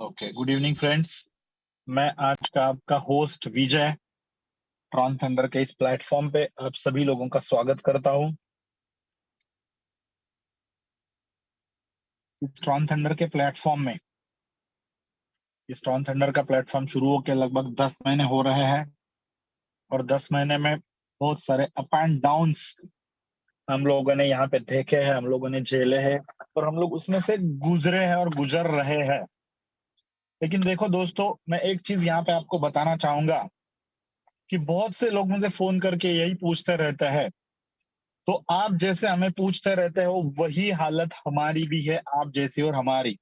Okay, good evening friends. मैं आज का आपका होस्ट विजय ट्रॉन थंडर के इस प्लेटफॉर्म पे आप सभी लोगों का स्वागत करता हूं। इस ट्रॉन थंडर के प्लेटफॉर्म में इस ट्रॉन थंडर का प्लेटफॉर्म शुरू होकर लगभग 10 महीने हो रहे हैं और 10 महीने में बहुत सारे अप एंड डाउन्स हम लोगों ने यहाँ पे देखे हैं, हम लोगों ने झेले हैं और हम लोग उसमें से गुजरे हैं और गुजर रहे हैं। लेकिन देखो दोस्तों, मैं एक चीज यहाँ पे आपको बताना चाहूंगा कि बहुत से लोग मुझे फोन करके यही पूछते रहते हैं। तो आप जैसे हमें पूछते रहते हो वही हालत हमारी भी है, आप जैसी और हमारी।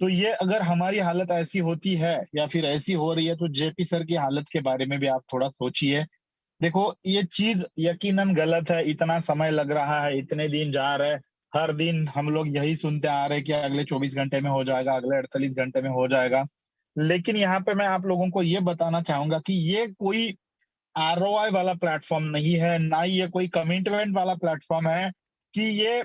तो ये अगर हमारी हालत ऐसी होती है या फिर ऐसी हो रही है तो जेपी सर की हालत के बारे में भी आप थोड़ा सोचिए। देखो, ये चीज यकीनन गलत है, इतना समय लग रहा है, इतने दिन जा रहे हैं। हर दिन हम लोग यही सुनते आ रहे हैं कि अगले 24 घंटे में हो जाएगा, अगले 48 घंटे में हो जाएगा। लेकिन यहाँ पे मैं आप लोगों को ये बताना चाहूंगा कि ये कोई आरओआई वाला प्लेटफॉर्म नहीं है, ना ही ये कोई कमिटमेंट वाला प्लेटफॉर्म है कि ये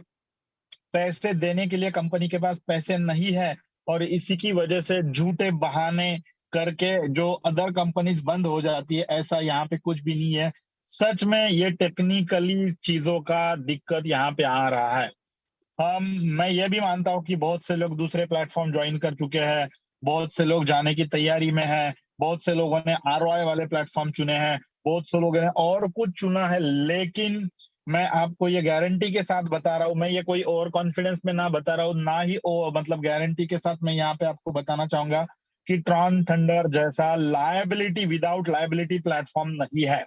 पैसे देने के लिए कंपनी के पास पैसे नहीं है और इसी की वजह से झूठे बहाने करके जो अदर कंपनीज बंद हो जाती है, ऐसा यहाँ पे कुछ भी नहीं है। सच में ये टेक्निकली चीजों का दिक्कत यहाँ पे आ रहा है। हम मैं ये भी मानता हूँ कि बहुत से लोग दूसरे प्लेटफॉर्म ज्वाइन कर चुके हैं, बहुत से लोग जाने की तैयारी में हैं, बहुत से लोगों ने आरओआई वाले प्लेटफॉर्म चुने हैं, बहुत से लोगों ने और कुछ चुना है। लेकिन मैं आपको ये गारंटी के साथ बता रहा हूँ, मैं ये कोई ओवर कॉन्फिडेंस में ना बता रहा हूँ, ना ही मतलब गारंटी के साथ मैं यहाँ पे आपको बताना चाहूंगा कि ट्रॉन थंडर जैसा लायबिलिटी विदाउट लायबिलिटी प्लेटफॉर्म नहीं है।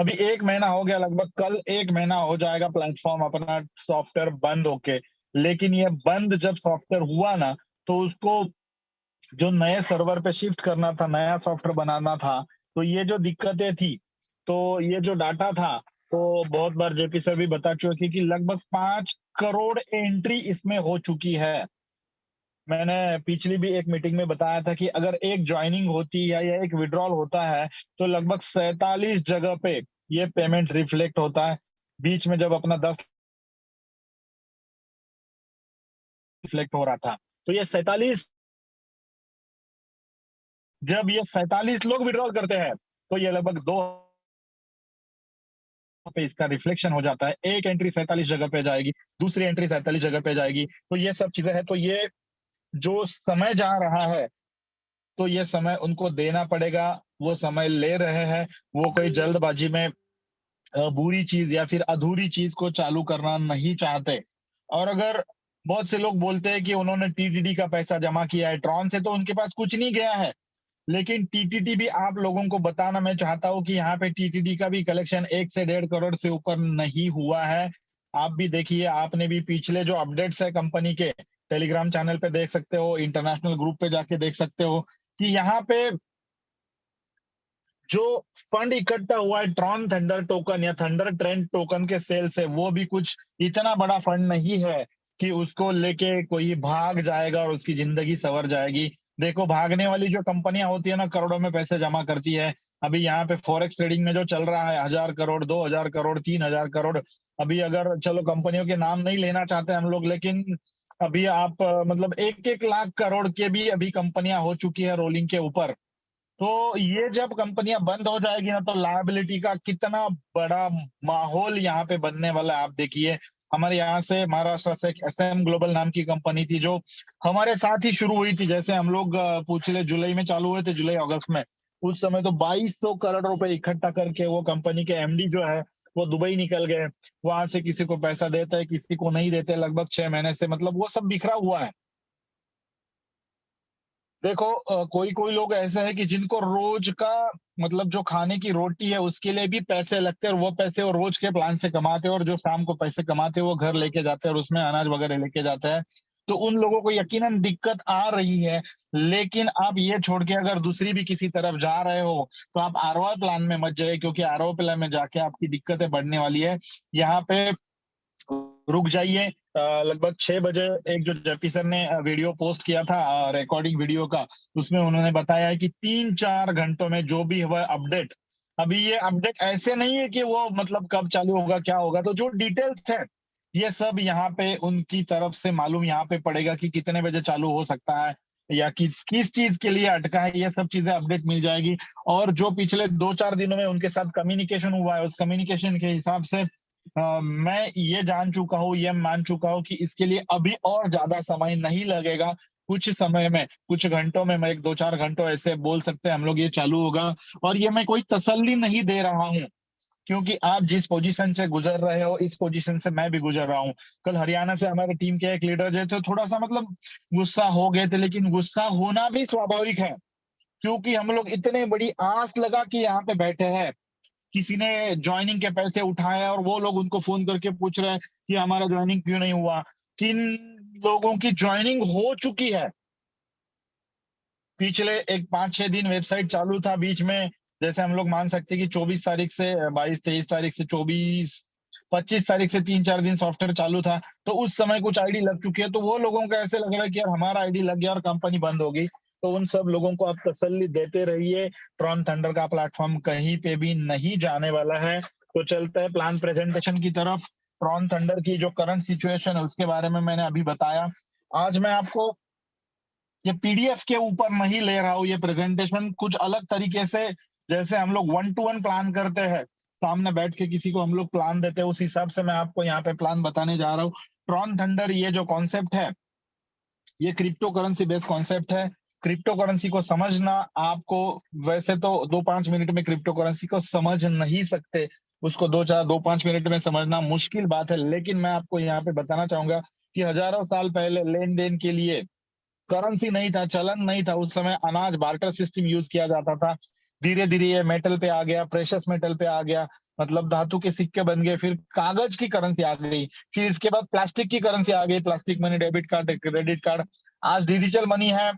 अभी 1 महीना हो गया, लगभग कल 1 महीना हो जाएगा प्लेटफॉर्म अपना सॉफ्टवेयर बंद होके। लेकिन ये बंद जब सॉफ्टवेयर हुआ ना, तो उसको जो नए सर्वर पे शिफ्ट करना था, नया सॉफ्टवेयर बनाना था, तो ये जो दिक्कतें थी, तो ये जो डाटा था, तो बहुत बार जेपी सर भी बता चुके कि लगभग 5 करोड़ एंट्री इसमें हो चुकी है। मैंने पिछली भी एक मीटिंग में बताया था कि अगर एक ज्वाइनिंग होती है या एक विड्रॉल होता है तो लगभग 47 जगह पे ये पेमेंट रिफ्लेक्ट होता है। बीच में जब अपना 10 रिफ्लेक्ट हो रहा था, तो ये 47, जब ये 47 लोग विड्रॉल करते हैं तो ये लगभग 2 पे इसका रिफ्लेक्शन हो जाता है। एक एंट्री 47 जगह पे जाएगी, दूसरी एंट्री 47 जगह पे जाएगी। तो ये सब चीजें हैं। तो ये जो समय जा रहा है, तो ये समय उनको देना पड़ेगा। वो समय ले रहे हैं, वो कोई जल्दबाजी में बुरी चीज या फिर अधूरी चीज को चालू करना नहीं चाहते। और अगर बहुत से लोग बोलते हैं कि उन्होंने टीटीडी का पैसा जमा किया है, ट्रॉन से तो उनके पास कुछ नहीं गया है। लेकिन टीटीडी भी आप लोगों को बताना मैं चाहता हूं कि यहाँ पे टीटीडी का भी कलेक्शन 1 से 1.5 करोड़ से ऊपर नहीं हुआ है। आप भी देखिए, आपने भी पिछले जो अपडेट्स है कंपनी के टेलीग्राम चैनल पे देख सकते हो, इंटरनेशनल ग्रुप पे जाके देख सकते हो कि यहाँ पे जो फंड इकट्ठा हुआ है ट्रॉन थंडर टोकन या थंडर ट्रेंड टोकन के सेल से, वो भी कुछ इतना बड़ा फंड नहीं है कि उसको लेके कोई भाग जाएगा और उसकी जिंदगी संवर जाएगी। देखो, भागने वाली जो कंपनियां होती है ना, करोड़ों में पैसे जमा करती है। अभी यहाँ पे फॉरेक्स ट्रेडिंग में जो चल रहा है, 1,000 करोड़, 2,000 करोड़, 3,000 करोड़। अभी अगर चलो कंपनियों के नाम नहीं लेना चाहते हम लोग, लेकिन अभी आप मतलब 1-1 लाख करोड़ के भी अभी कंपनियां हो चुकी है रोलिंग के ऊपर। तो ये जब कंपनियां बंद हो जाएगी ना, तो लायबिलिटी का कितना बड़ा माहौल यहाँ पे बनने वाला है आप देखिए। हमारे यहाँ से महाराष्ट्र से एक एसएम ग्लोबल नाम की कंपनी थी जो हमारे साथ ही शुरू हुई थी। जैसे हम लोग पिछले जुलाई में चालू हुए थे, जुलाई अगस्त में। उस समय तो 2200 करोड़ रुपए इकट्ठा करके वो कंपनी के एमडी जो है वो दुबई निकल गए। वहां से किसी को पैसा देते हैं, किसी को नहीं देते, लगभग 6 महीने से मतलब वो सब बिखरा हुआ है। देखो, कोई कोई लोग ऐसे हैं कि जिनको रोज का मतलब जो खाने की रोटी है उसके लिए भी पैसे लगते हैं, और वो पैसे वो रोज के प्लान से कमाते हैं, और जो शाम को पैसे कमाते हैं वो घर लेके जाते हैं और उसमें अनाज वगैरह लेके जाते हैं। तो उन लोगों को यकीनन दिक्कत आ रही है। लेकिन आप ये छोड़ के अगर दूसरी भी किसी तरफ जा रहे हो तो आप आरओआई प्लान में मत जाइए, क्योंकि आरओआई प्लान में जाके आपकी दिक्कतें बढ़ने वाली है। यहाँ पे रुक जाइए। लगभग 6 बजे एक जो जेपी सर ने वीडियो पोस्ट किया था, रिकॉर्डिंग वीडियो का, उसमें उन्होंने बताया है कि 3-4 घंटों में जो भी हुआ अपडेट, अभी ये अपडेट ऐसे नहीं है कि वो मतलब कब चालू होगा क्या होगा, तो जो डिटेल्स है ये सब यहाँ पे उनकी तरफ से मालूम यहाँ पे पड़ेगा कि कितने बजे चालू हो सकता है, या किस चीज के लिए अटका है, ये सब चीजें अपडेट मिल जाएगी। और जो पिछले 2-4 दिनों में उनके साथ कम्युनिकेशन हुआ है, उस कम्युनिकेशन के हिसाब से मैं ये जान चुका हूँ, ये मान चुका हूँ कि इसके लिए अभी और ज्यादा समय नहीं लगेगा। कुछ समय में, कुछ घंटों में, मैं 1-2-4 घंटों ऐसे बोल सकते हैं हम लोग, ये चालू होगा। और ये मैं कोई तसल्ली नहीं दे रहा हूँ, क्योंकि आप जिस पोजीशन से गुजर रहे हो, इस पोजीशन से मैं भी गुजर रहा हूँ। कल हरियाणा से हमारे टीम के एक लीडर जो थे, थोड़ा सा मतलब गुस्सा हो गए थे, लेकिन गुस्सा होना भी स्वाभाविक है, क्योंकि हम लोग इतने बड़ी आस लगा कि यहाँ पे बैठे हैं। किसी ने ज्वाइनिंग के पैसे उठाए और वो लोग उनको फोन करके पूछ रहे हैं कि हमारा ज्वाइनिंग क्यों नहीं हुआ। किन लोगों की ज्वाइनिंग हो चुकी है। पिछले एक 5-6 दिन वेबसाइट चालू था बीच में, जैसे हम लोग मान सकते हैं कि 24 तारीख से 22-23 तारीख से 25 तारीख से 3-4 दिन सॉफ्टवेयर चालू था। तो उस समय कुछ आईडी लग चुकी है, तो वो लोगों को ऐसे लग रहा है कि यार हमारा आईडी लग गया और कंपनी बंद हो गई। तो उन सब लोगों को आप तसल्ली देते रहिए, ट्रॉन थंडर का प्लेटफॉर्म कहीं पे भी नहीं जाने वाला है। तो चलते हैं प्लान प्रेजेंटेशन की तरफ। ट्रॉन थंडर की जो करंट सिचुएशन है उसके बारे में मैंने अभी बताया। आज मैं आपको ये पीडीएफ के ऊपर नहीं ले रहा हूँ, ये प्रेजेंटेशन कुछ अलग तरीके से, जैसे हम लोग 1-to-1 प्लान करते हैं, सामने बैठ के किसी को हम लोग प्लान देते हैं, उस हिसाब से मैं आपको यहाँ पे प्लान बताने जा रहा हूँ। ट्रॉन थंडर ये जो कॉन्सेप्ट है, ये क्रिप्टो करेंसी बेस्ड कॉन्सेप्ट है। क्रिप्टो करेंसी को समझना आपको, वैसे तो 2-5 मिनट में क्रिप्टो करेंसी को समझ नहीं सकते, उसको 2-5 मिनट में समझना मुश्किल बात है। लेकिन मैं आपको यहाँ पे बताना चाहूंगा कि हजारों साल पहले लेन देन के लिए करेंसी नहीं था, चलन नहीं था, उस समय अनाज बार्टर सिस्टम यूज किया जाता था। धीरे धीरे ये मेटल पे आ गया, प्रेशस मेटल पे आ गया, मतलब धातु के सिक्के बन गए, फिर कागज की करेंसी आ गई, फिर इसके बाद प्लास्टिक की करेंसी आ गई, plastic money, debit card, credit card. आज डिजिटल मनी है,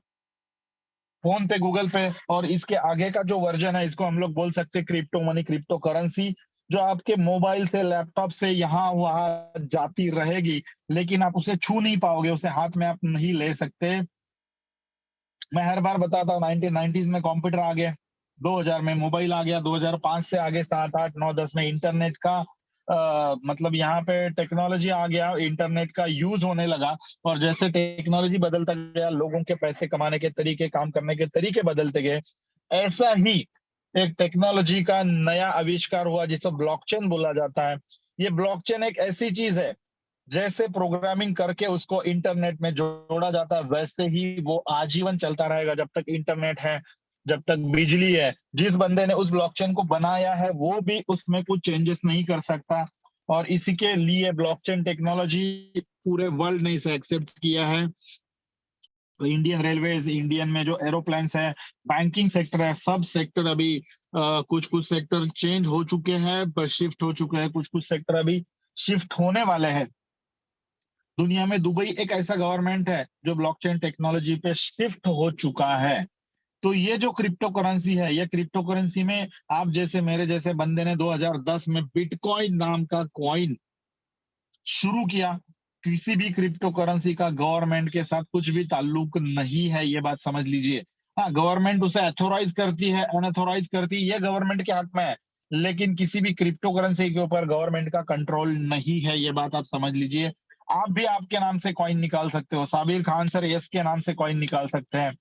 फोन पे, गूगल पे। और इसके आगे का जो वर्जन है, इसको हम लोग बोल सकते हैं क्रिप्टो मनी, क्रिप्टो करेंसी, जो आपके मोबाइल से, लैपटॉप से यहाँ वहां जाती रहेगी, लेकिन आप उसे छू नहीं पाओगे, उसे हाथ में आप नहीं ले सकते। मैं हर बार बताता हूँ, 1990s में कंप्यूटर आ गया, 2000 में मोबाइल आ गया, 2005 से आगे 7, 8, 9, 10 में इंटरनेट का मतलब यहाँ पे टेक्नोलॉजी आ गया, इंटरनेट का यूज होने लगा। और जैसे टेक्नोलॉजी बदलता गया, लोगों के पैसे कमाने के तरीके, काम करने के तरीके बदलते गए, ऐसा ही एक टेक्नोलॉजी का नया आविष्कार हुआ जिसे ब्लॉकचेन बोला जाता है। ये ब्लॉकचेन एक ऐसी चीज है, जैसे प्रोग्रामिंग करके उसको इंटरनेट में जोड़ा जाता है, वैसे ही वो आजीवन चलता रहेगा जब तक इंटरनेट है, जब तक बिजली है। जिस बंदे ने उस ब्लॉकचेन को बनाया है वो भी उसमें कुछ चेंजेस नहीं कर सकता। और इसी के लिए ब्लॉकचेन टेक्नोलॉजी पूरे वर्ल्ड ने इसे एक्सेप्ट किया है। तो इंडियन रेलवेज, इंडियन में जो एरोप्लेन्स है, बैंकिंग सेक्टर है, सब सेक्टर अभी कुछ कुछ सेक्टर चेंज हो चुके हैं, पर शिफ्ट हो चुके हैं, कुछ कुछ सेक्टर अभी शिफ्ट होने वाले हैं। दुनिया में दुबई एक ऐसा गवर्नमेंट है जो ब्लॉकचेन टेक्नोलॉजी पे शिफ्ट हो चुका है। तो ये जो क्रिप्टो करेंसी है, ये क्रिप्टो करेंसी में आप जैसे मेरे जैसे बंदे ने 2010 में बिटकॉइन नाम का कॉइन शुरू किया। किसी भी क्रिप्टो करेंसी का गवर्नमेंट के साथ कुछ भी ताल्लुक नहीं है, ये बात समझ लीजिए। हाँ, गवर्नमेंट उसे अथोराइज करती है, अनअथोराइज करती है, ये गवर्नमेंट के हक में है। लेकिन किसी भी क्रिप्टो करेंसी के ऊपर गवर्नमेंट का कंट्रोल नहीं है, ये बात आप समझ लीजिए। आप भी आपके नाम से कॉइन निकाल सकते हो, साबिर खान सर यस के नाम से कॉइन निकाल सकते हैं,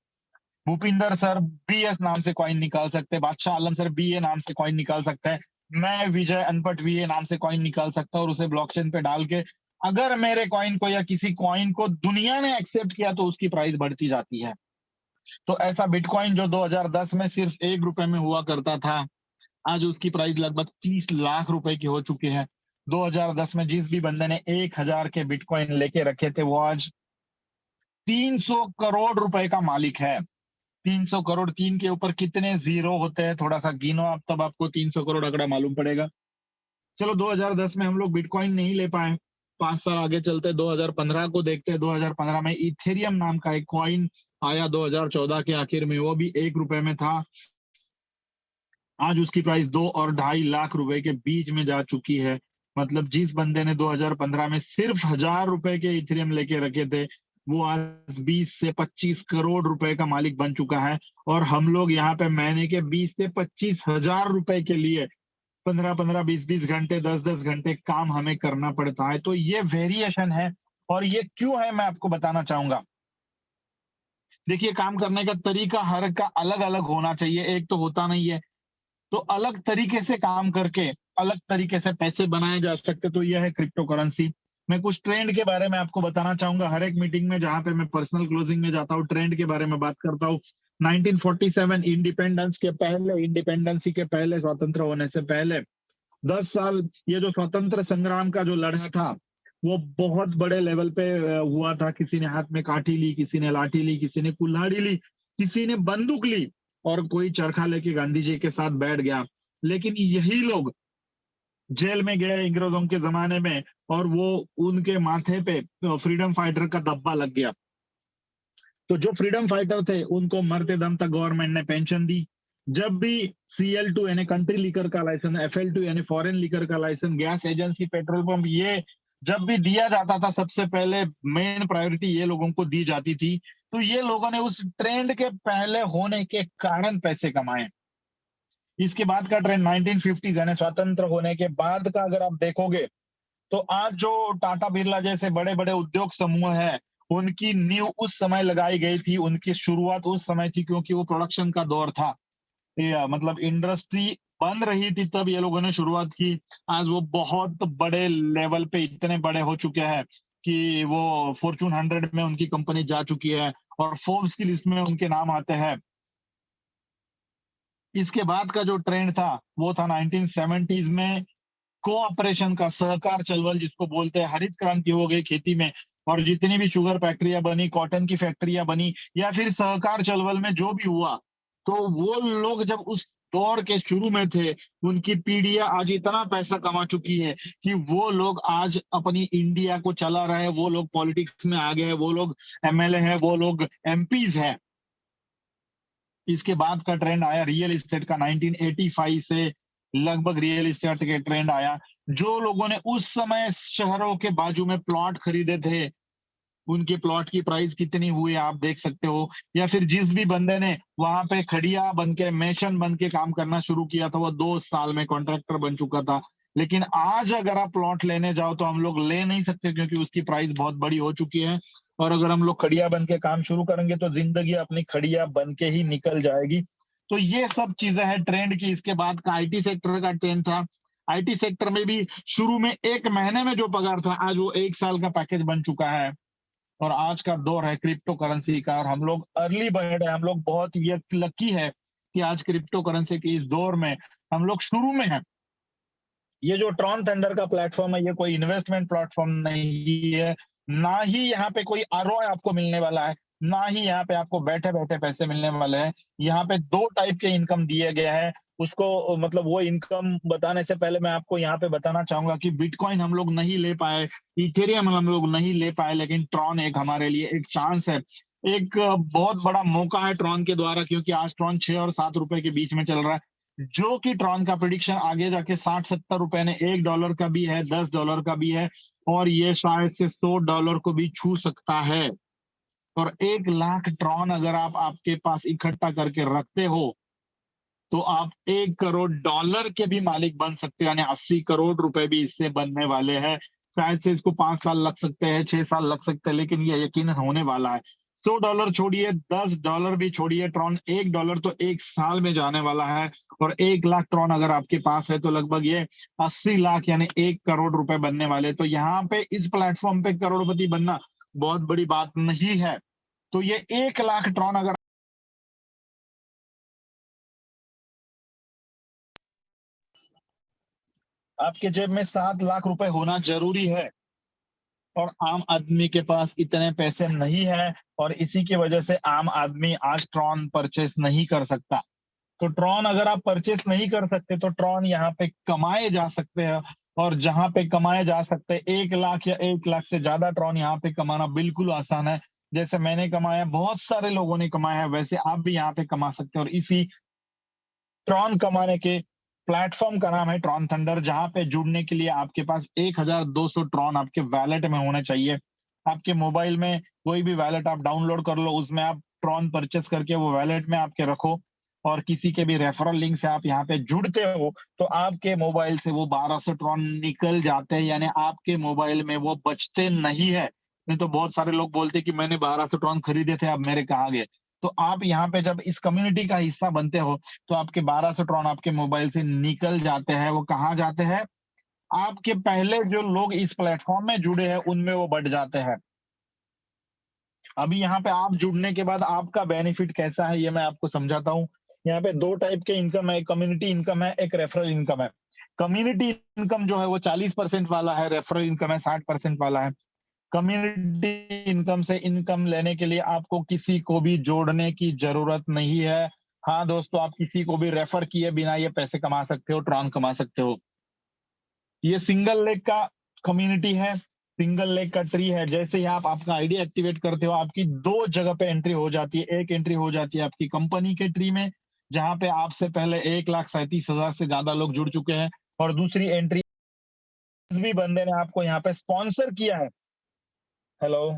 भूपिंदर सर बीएस नाम से कॉइन निकाल सकते हैं, बादशाह आलम सर बीए नाम से कॉइन निकाल सकते हैं, मैं विजय अनपट वीए नाम से कॉइन निकाल सकता हूँ, और उसे ब्लॉकचेन पे डाल के अगर मेरे कॉइन को या किसी कॉइन को दुनिया ने एक्सेप्ट किया तो उसकी प्राइस बढ़ती जाती है। तो ऐसा बिटकॉइन जो 2010 में सिर्फ 1 रुपए में हुआ करता था, आज उसकी प्राइस लगभग 30 लाख रुपए की हो चुकी है। 2010 में जिस भी बंदे ने 1000 के बिटकॉइन लेके रखे थे, वो आज 300 करोड़ रुपए का मालिक है। 300 करोड़, तीन के ऊपर कितने जीरो होते हैं, थोड़ा सा गिनो आप, तब आपको 300 करोड़ आंकड़ा मालूम पड़ेगा। चलो 2010 में हम लोग बिटकॉइन नहीं ले पाए, 5 साल आगे चलते 2015 को देखते हैं। 2015 में इथेरियम नाम का एक कॉइन आया, 2014 के आखिर में, वो भी 1 रुपए में था। आज उसकी प्राइस 2 और 2.5 लाख रुपए के बीच में जा चुकी है। मतलब जिस बंदे ने 2015 में सिर्फ 1000 रुपए के इथेरियम लेके रखे थे, वो आज 20 से 25 करोड़ रुपए का मालिक बन चुका है। और हम लोग यहाँ पे महीने के 20 से 25 हजार रुपए के लिए 15-15, 20-20 घंटे, 10-10 घंटे काम हमें करना पड़ता है। तो ये वेरिएशन है। और ये क्यों है मैं आपको बताना चाहूंगा। देखिए, काम करने का तरीका हर का अलग अलग होना चाहिए, एक तो होता नहीं है। तो अलग तरीके से काम करके अलग तरीके से पैसे बनाए जा सकते, तो यह है क्रिप्टो करेंसी। मैं कुछ ट्रेंड के बारे में आपको बताना चाहूंगा। हर एक मीटिंग में जहां पे मैं पर्सनल क्लोजिंग में जाता हूँ, ट्रेंड के बारे में बात करता हूँ। 1947 इंडिपेंडेंसी के पहले, स्वतंत्र होने से पहले 10 साल, ये जो स्वतंत्र संग्राम का जो लड़ा था, वो बहुत बड़े लेवल पे हुआ था। किसी ने हाथ में काठी ली, किसी ने लाठी ली, किसी ने कुल्हाड़ी ली, किसी ने बंदूक ली, और कोई चरखा लेके गांधी जी के साथ बैठ गया। लेकिन यही लोग जेल में गए अंग्रेजों के जमाने में, और वो उनके माथे पे फ्रीडम फाइटर का धब्बा लग गया। तो जो फ्रीडम फाइटर थे, उनको मरते दम तक गवर्नमेंट ने पेंशन दी। जब भी CL2 यानी कंट्री लीकर का लाइसेंस, FL2 यानी फॉरेन लीकर का licence, gas agency, petrol pump, ये जब भी दिया जाता था, सबसे पहले मेन प्रायोरिटी ये लोगों को दी जाती थी। तो ये लोगों ने उस ट्रेंड के पहले होने के कारण पैसे कमाए। इसके बाद का ट्रेंड 1950 यानी स्वतंत्र होने के बाद का अगर आप देखोगे, तो आज जो टाटा बिरला जैसे बड़े बड़े उद्योग समूह है, उनकी नींव उस समय लगाई गई थी, उनकी शुरुआत उस समय थी, क्योंकि वो प्रोडक्शन का दौर था। मतलब इंडस्ट्री बन रही थी, तब ये लोगों ने शुरुआत की। आज वो बहुत बड़े लेवल पे इतने बड़े हो चुके हैं कि वो फॉर्चून 100 में उनकी कंपनी जा चुकी है, और फोर्ब्स की लिस्ट में उनके नाम आते हैं। इसके बाद का जो ट्रेंड था, वो था 1970s में कोऑपरेशन का, सहकार चळवळ जिसको बोलते हैं। हरित क्रांति हो गई खेती में, और जितनी भी शुगर फैक्ट्रियां बनी, कॉटन की फैक्ट्रियां बनी, या फिर सहकार चळवळ में जो भी हुआ, तो वो लोग जब उस दौर के शुरू में थे, उनकी पीढ़ियां आज इतना पैसा कमा चुकी है कि वो लोग आज अपनी इंडिया को चला रहे हैं। वो लोग पॉलिटिक्स में आ गए हैं, वो लोग MLA है, वो लोग MPs है। इसके बाद का ट्रेंड आया रियल एस्टेट का, 1985 से लगभग रियल एस्टेट के ट्रेंड आया। जो लोगों ने उस समय शहरों के बाजू में प्लॉट खरीदे थे, उनके प्लॉट की प्राइस कितनी हुई आप देख सकते हो। या फिर जिस भी बंदे ने वहां पे खड़िया बन के, मेशन बन के काम करना शुरू किया था, वो 2 साल में कॉन्ट्रैक्टर बन चुका था। लेकिन आज अगर आप प्लॉट लेने जाओ, तो हम लोग ले नहीं सकते, क्योंकि उसकी प्राइस बहुत बड़ी हो चुकी है। और अगर हम लोग खड़िया बन के काम शुरू करेंगे, तो जिंदगी अपनी खड़िया बन के ही निकल जाएगी। तो ये सब चीजें हैं ट्रेंड की। इसके बाद का IT सेक्टर का ट्रेंड था। IT सेक्टर में भी शुरू में 1 महीने में जो पगार था, आज वो 1 साल का पैकेज बन चुका है। और आज का दौर है क्रिप्टो करेंसी का, और हम लोग अर्ली बर्ड है, हम लोग बहुत ये लकी है कि आज क्रिप्टो करेंसी के इस दौर में हम लोग शुरू में हैं। ये जो ट्रॉन थंडर का प्लेटफॉर्म है, ये कोई इन्वेस्टमेंट प्लेटफॉर्म नहीं है। ना ही यहाँ पे कोई ROI आपको मिलने वाला है, ना ही यहाँ पे आपको बैठे बैठे पैसे मिलने वाले हैं। यहाँ पे 2 टाइप के इनकम दिए गए हैं। उसको मतलब वो इनकम बताने से पहले मैं आपको यहाँ पे बताना चाहूंगा कि बिटकॉइन हम लोग नहीं ले पाए, इथेरियम हम लोग नहीं ले पाए, लेकिन ट्रॉन एक हमारे लिए एक चांस है, एक बहुत बड़ा मौका है ट्रॉन के द्वारा। क्योंकि आज ट्रॉन 6 और 7 रुपए के बीच में चल रहा है, जो कि ट्रॉन का प्रिडिक्शन आगे जाके 60-70 रुपए ने, $1 का भी है, $10 का भी है, और ये शायद से $100 को भी छू सकता है। और 1 लाख ट्रॉन अगर आप आपके पास इकट्ठा करके रखते हो, तो आप $1 करोड़ के भी मालिक बन सकते हो, यानी 80 करोड़ रुपए भी इससे बनने वाले हैं। शायद से इसको 5 साल लग सकते हैं, 6 साल लग सकते हैं, लेकिन ये यकीन होने वाला है। $100 छोड़िए, $10 भी छोड़िए, ट्रॉन $1 तो 1 साल में जाने वाला है। और 1 लाख ट्रॉन अगर आपके पास है, तो लगभग ये 80 लाख यानी 1 करोड़ रुपए बनने वाले। तो यहाँ पे इस प्लेटफॉर्म पे करोड़पति बनना बहुत बड़ी बात नहीं है। तो ये 1 लाख ट्रॉन अगर आपके जेब में 7 लाख रुपए होना जरूरी है, और आम आदमी के पास इतने पैसे नहीं है। और इसी की वजह से आम आदमी आज ट्रॉन परचेस नहीं कर सकता। तो ट्रॉन अगर आप परचेस नहीं कर सकते, तो ट्रॉन यहाँ पे कमाए जा सकते हैं। और जहां पे कमाए जा सकते हैं, 1 लाख या 1 लाख से ज्यादा ट्रॉन यहाँ पे कमाना बिल्कुल आसान है। जैसे मैंने कमाया, बहुत सारे लोगों ने कमाया है, वैसे आप भी यहाँ पे कमा सकते हैं। और इसी ट्रॉन कमाने के प्लेटफॉर्म का नाम है ट्रॉन थंडर, जहां पे जुड़ने के लिए आपके पास 1200 ट्रॉन आपके वैलेट में होने चाहिए। आपके मोबाइल में कोई भी वैलेट आप डाउनलोड कर लो, उसमें आप ट्रॉन परचेस करके वो वैलेट में आपके रखो। और किसी के भी रेफरल लिंक से आप यहाँ पे जुड़ते हो, तो आपके मोबाइल से वो 1200 ट्रॉन निकल जाते हैं, यानी आपके मोबाइल में वो बचते नहीं है। नहीं तो बहुत सारे लोग बोलते कि मैंने 1200 ट्रॉन खरीदे थे, अब मेरे कहाँ गए। तो आप यहाँ पे जब इस कम्युनिटी का हिस्सा बनते हो तो आपके 1200 ट्रॉन आपके मोबाइल से निकल जाते हैं। वो कहाँ जाते हैं? आपके पहले जो लोग इस प्लेटफॉर्म में जुड़े हैं उनमें वो बढ़ जाते हैं। अभी यहाँ पे आप जुड़ने के बाद आपका बेनिफिट कैसा है ये मैं आपको समझाता हूँ। यहाँ पे 2 टाइप के इनकम है, एक कम्युनिटी इनकम है, एक रेफरल इनकम है। कम्युनिटी इनकम जो है वो 40% वाला है, रेफरल इनकम है 60% वाला है। कम्युनिटी इनकम से इनकम लेने के लिए आपको किसी को भी जोड़ने की जरूरत नहीं है। हाँ दोस्तों, आप किसी को भी रेफर किए बिना ये पैसे कमा सकते हो, ट्रॉन कमा सकते हो। ये सिंगल लेग का कम्युनिटी है, सिंगल लेग का ट्री है। जैसे ही आप आपका आईडी एक्टिवेट करते हो, आपकी 2 जगह पे एंट्री हो जाती है। एक एंट्री हो जाती है आपकी कंपनी के ट्री में, जहां पे आपसे पहले 1,37,000 से ज्यादा लोग जुड़ चुके हैं, और दूसरी एंट्री भी बंदे ने आपको यहाँ पे स्पॉन्सर किया है। हेलो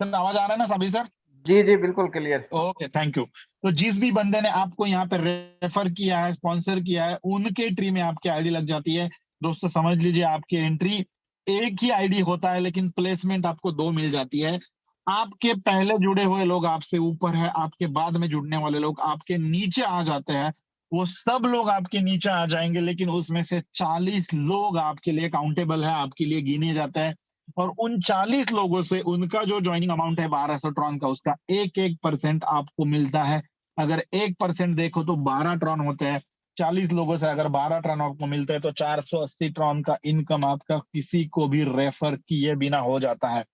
सर, आवाज आ रहा है ना सभी सर? जी जी बिल्कुल क्लियर। Okay, thank you. तो जिस भी बंदे ने आपको यहाँ पे रेफर किया है, स्पॉन्सर किया है, उनके ट्री में आपकी आईडी लग जाती है। दोस्तों समझ लीजिए, आपकी एंट्री एक ही आईडी होता है लेकिन प्लेसमेंट आपको 2 मिल जाती है। आपके पहले जुड़े हुए लोग आपसे ऊपर है, आपके बाद में जुड़ने वाले लोग आपके नीचे आ जाते हैं। वो सब लोग आपके नीचे आ जाएंगे, लेकिन उसमें से 40 लोग आपके लिए काउंटेबल है, आपके लिए गिने जाते हैं। और उन 40 लोगों से उनका जो ज्वाइनिंग अमाउंट है 1200 ट्रॉन का, उसका 1% आपको मिलता है। अगर 1% देखो तो 12 ट्रॉन होते हैं। 40 लोगों से अगर 12 ट्रॉन आपको मिलते हैं तो 480 ट्रॉन का इनकम आपका किसी को भी रेफर किए बिना हो जाता है।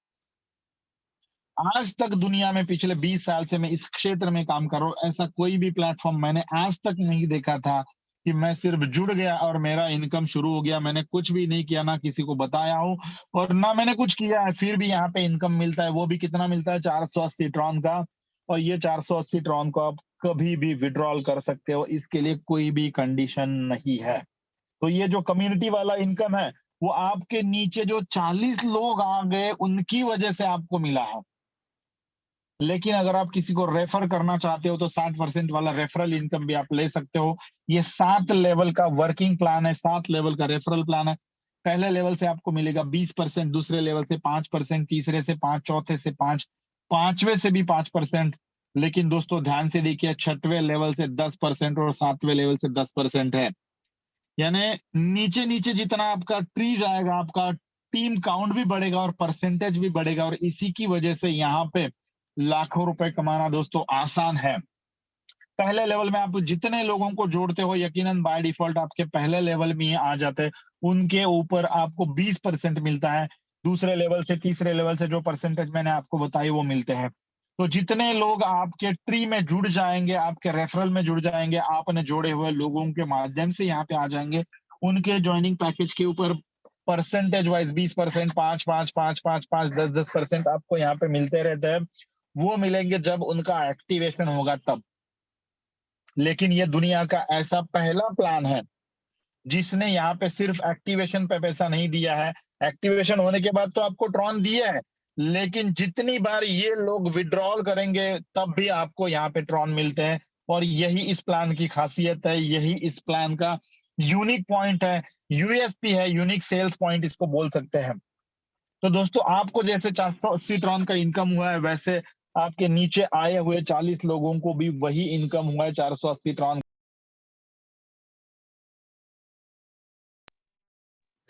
आज तक दुनिया में पिछले 20 साल से मैं इस क्षेत्र में काम कर रहा हूँ, ऐसा कोई भी प्लेटफॉर्म मैंने आज तक नहीं देखा था कि मैं सिर्फ जुड़ गया और मेरा इनकम शुरू हो गया। मैंने कुछ भी नहीं किया, ना किसी को बताया हूँ और ना मैंने कुछ किया है, फिर भी यहाँ पे इनकम मिलता है। वो भी कितना मिलता है? 480 ट्रॉन का। और ये 480 ट्रॉन को आप कभी भी विड्रॉल कर सकते हो, इसके लिए कोई भी कंडीशन नहीं है। तो ये जो कम्युनिटी वाला इनकम है, वो आपके नीचे जो 40 लोग आ गए उनकी वजह से आपको मिला है। लेकिन अगर आप किसी को रेफर करना चाहते हो तो 60% वाला रेफरल इनकम भी आप ले सकते हो। ये 7 लेवल का वर्किंग प्लान है, 7 लेवल का रेफरल प्लान है। पहले लेवल से आपको मिलेगा 20%, दूसरे लेवल से 5%, तीसरे से 5, चौथे से 5, पांचवे से भी 5%। लेकिन दोस्तों ध्यान से देखिए, छठवें लेवल से 10% और 7वें लेवल से 10% है। यानी नीचे नीचे जितना आपका ट्री जाएगा, आपका टीम काउंट भी बढ़ेगा और परसेंटेज भी बढ़ेगा, और इसी की वजह से यहाँ पे लाखों रुपए कमाना दोस्तों आसान है। पहले लेवल में आप जितने लोगों को जोड़ते हो, यकीनन बाय डिफॉल्ट आपके पहले लेवल में ही आ जाते हैं, उनके ऊपर आपको 20% मिलता है। दूसरे लेवल से, तीसरे लेवल से जो परसेंटेज मैंने आपको बताई वो मिलते हैं। तो जितने लोग आपके ट्री में जुड़ जाएंगे, आपके रेफरल में जुड़ जाएंगे, आपने जोड़े हुए लोगों के माध्यम से यहाँ पे आ जाएंगे, उनके ज्वाइनिंग पैकेज के ऊपर परसेंटेज वाइज 20%, 5, 5, 5, 5, 5, 10% आपको यहाँ पे मिलते रहते हैं। वो मिलेंगे जब उनका एक्टिवेशन होगा तब। लेकिन ये दुनिया का ऐसा पहला प्लान है जिसने यहाँ पे सिर्फ एक्टिवेशन पे पैसा नहीं दिया है। एक्टिवेशन होने के बाद तो आपको ट्रॉन दिए है, लेकिन जितनी बार ये लोग विड्रॉल करेंगे तब भी आपको यहाँ पे ट्रॉन मिलते हैं। और यही इस प्लान की खासियत है, यही इस प्लान का यूनिक पॉइंट है, यूएसपी है, यूनिक सेल्स पॉइंट इसको बोल सकते हैं। तो दोस्तों आपको जैसे 480 ट्रॉन का इनकम हुआ है, वैसे आपके नीचे आए हुए 40 लोगों को भी वही इनकम हुआ है, 480 ट्रॉन।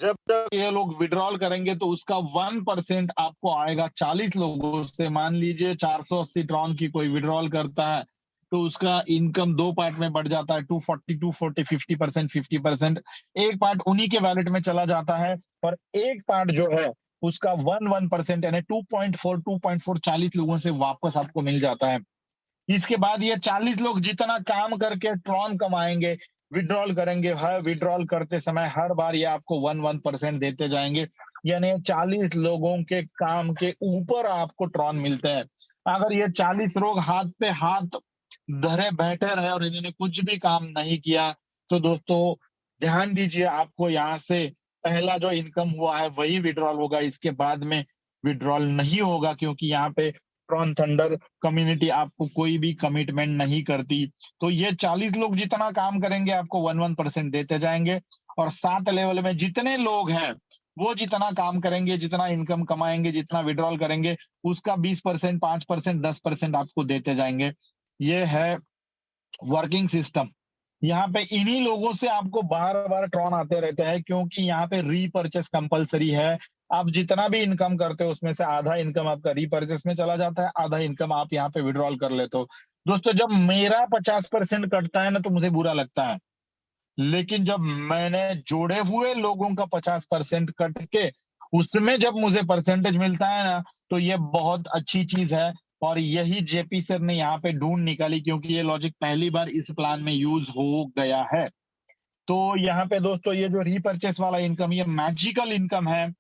जब तक ये लोग विड्रॉल करेंगे तो उसका 1% आपको आएगा 40 लोगों से। मान लीजिए 480 ट्रॉन की कोई विड्रॉल करता है तो उसका इनकम 2 पार्ट में बढ़ जाता है, 240, 240, 50%, 50%। एक पार्ट उन्हीं के वैलेट में चला जाता है और एक पार्ट जो है उसका 1% यानी 2.4 40 लोगों से वापस आपको मिल जाता है। इसके बाद ये 40 लोग जितना काम करके ट्रॉन कमाएंगे, विड्रॉल करेंगे, हर विड्रॉल करते समय हर बार ये आपको 1% देते जाएंगे। यानी 40 लोगों के काम के ऊपर आपको ट्रॉन मिलते हैं। अगर ये 40 लोग हाथ पे हाथ धरे बैठे रहे और इन्होंने कुछ भी काम नहीं किया तो दोस्तों ध्यान दीजिए, आपको यहाँ से पहला जो इनकम हुआ है वही विड्रॉल होगा, इसके बाद में विड्रॉल नहीं होगा, क्योंकि यहाँ पे ट्रॉन थंडर कम्युनिटी आपको कोई भी कमिटमेंट नहीं करती। तो ये 40 लोग जितना काम करेंगे आपको 1% देते जाएंगे। और 7 लेवल में जितने लोग हैं वो जितना काम करेंगे, जितना इनकम कमाएंगे, जितना विड्रॉल करेंगे, उसका 20%, 5%, 10% आपको देते जाएंगे। ये है वर्किंग सिस्टम। यहाँ पे इन्हीं लोगों से आपको बार-बार ट्रॉन आते रहते हैं, क्योंकि यहाँ पे रीपर्चेस कंपल्सरी है। आप जितना भी इनकम करते हो उसमें से आधा इनकम आपका रीपर्चेस में चला जाता है, आधा इनकम आप यहाँ पे विथड्रॉल कर लेते हो। दोस्तों, जब मेरा 50% कटता है ना तो मुझे बुरा लगता है। लेकिन जब मैंने जोड़े हुए लोगों का 50% कट के उसमें जब मुझे परसेंटेज मिलता है ना, तो ये बहुत अच्छी चीज है। और यही जेपी सर ने यहाँ पे ढूंढ निकाली, क्योंकि ये लॉजिक पहली बार इस प्लान में यूज हो गया है। तो यहाँ पे दोस्तों, ये जो रीपर्चेस वाला इनकम, ये मैजिकल इनकम है।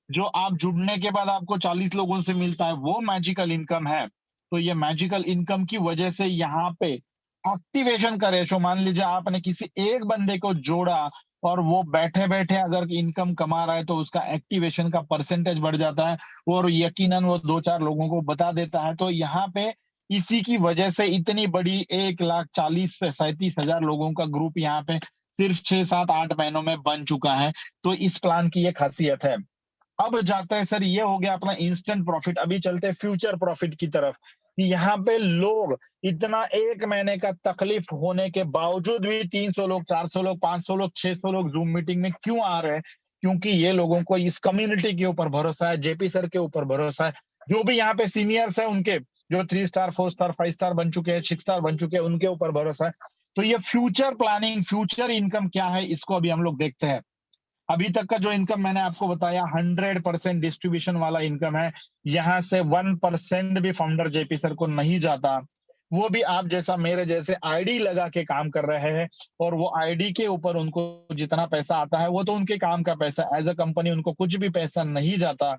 जो आप जुड़ने के बाद आपको 40 लोगों से मिलता है, वो मैजिकल इनकम है। तो ये मैजिकल इनकम की वजह से यहाँ पे एक्टिवेशन का रेशो, मान लीजिए आपने किसी एक बंदे को जोड़ा और वो बैठे-बैठे अगर इनकम कमा रहा है, तो उसका एक्टिवेशन का परसेंटेज बढ़ जाता है और यकीनन वो 2-4 लोगों को बता देता है। तो यहाँ पे इसी की वजह से इतनी बड़ी 1,40,000 से 37,000 लोगों का ग्रुप यहाँ पे सिर्फ 6, 7, 8 महीनों में बन चुका है। तो इस प्लान की ये खासियत है। अब जाता है सर, ये हो गया अपना इंस्टेंट प्रॉफिट। अभी चलते हैं फ्यूचर प्रॉफिट की तरफ। कि यहाँ पे लोग इतना 1 महीने का तकलीफ होने के बावजूद भी 300 लोग, 400 लोग, 500 लोग, 600 लोग जूम मीटिंग में क्यों आ रहे हैं? क्योंकि ये लोगों को इस कम्युनिटी के ऊपर भरोसा है, जेपी सर के ऊपर भरोसा है। जो भी यहाँ पे सीनियर्स हैं उनके, जो 3 स्टार, 4 स्टार, 5 स्टार बन चुके हैं, 6 स्टार बन चुके हैं, उनके ऊपर भरोसा है। तो ये फ्यूचर प्लानिंग, फ्यूचर इनकम क्या है, इसको अभी हम लोग देखते हैं। अभी तक का जो इनकम मैंने आपको बताया 100% डिस्ट्रीब्यूशन वाला इनकम है। यहाँ से 1% भी फाउंडर जेपी सर को नहीं जाता। वो भी आप जैसा, मेरे जैसे आईडी लगा के काम कर रहे हैं, और वो आईडी के ऊपर उनको जितना पैसा आता है वो तो उनके काम का पैसा, एज अ कंपनी उनको कुछ भी पैसा नहीं जाता।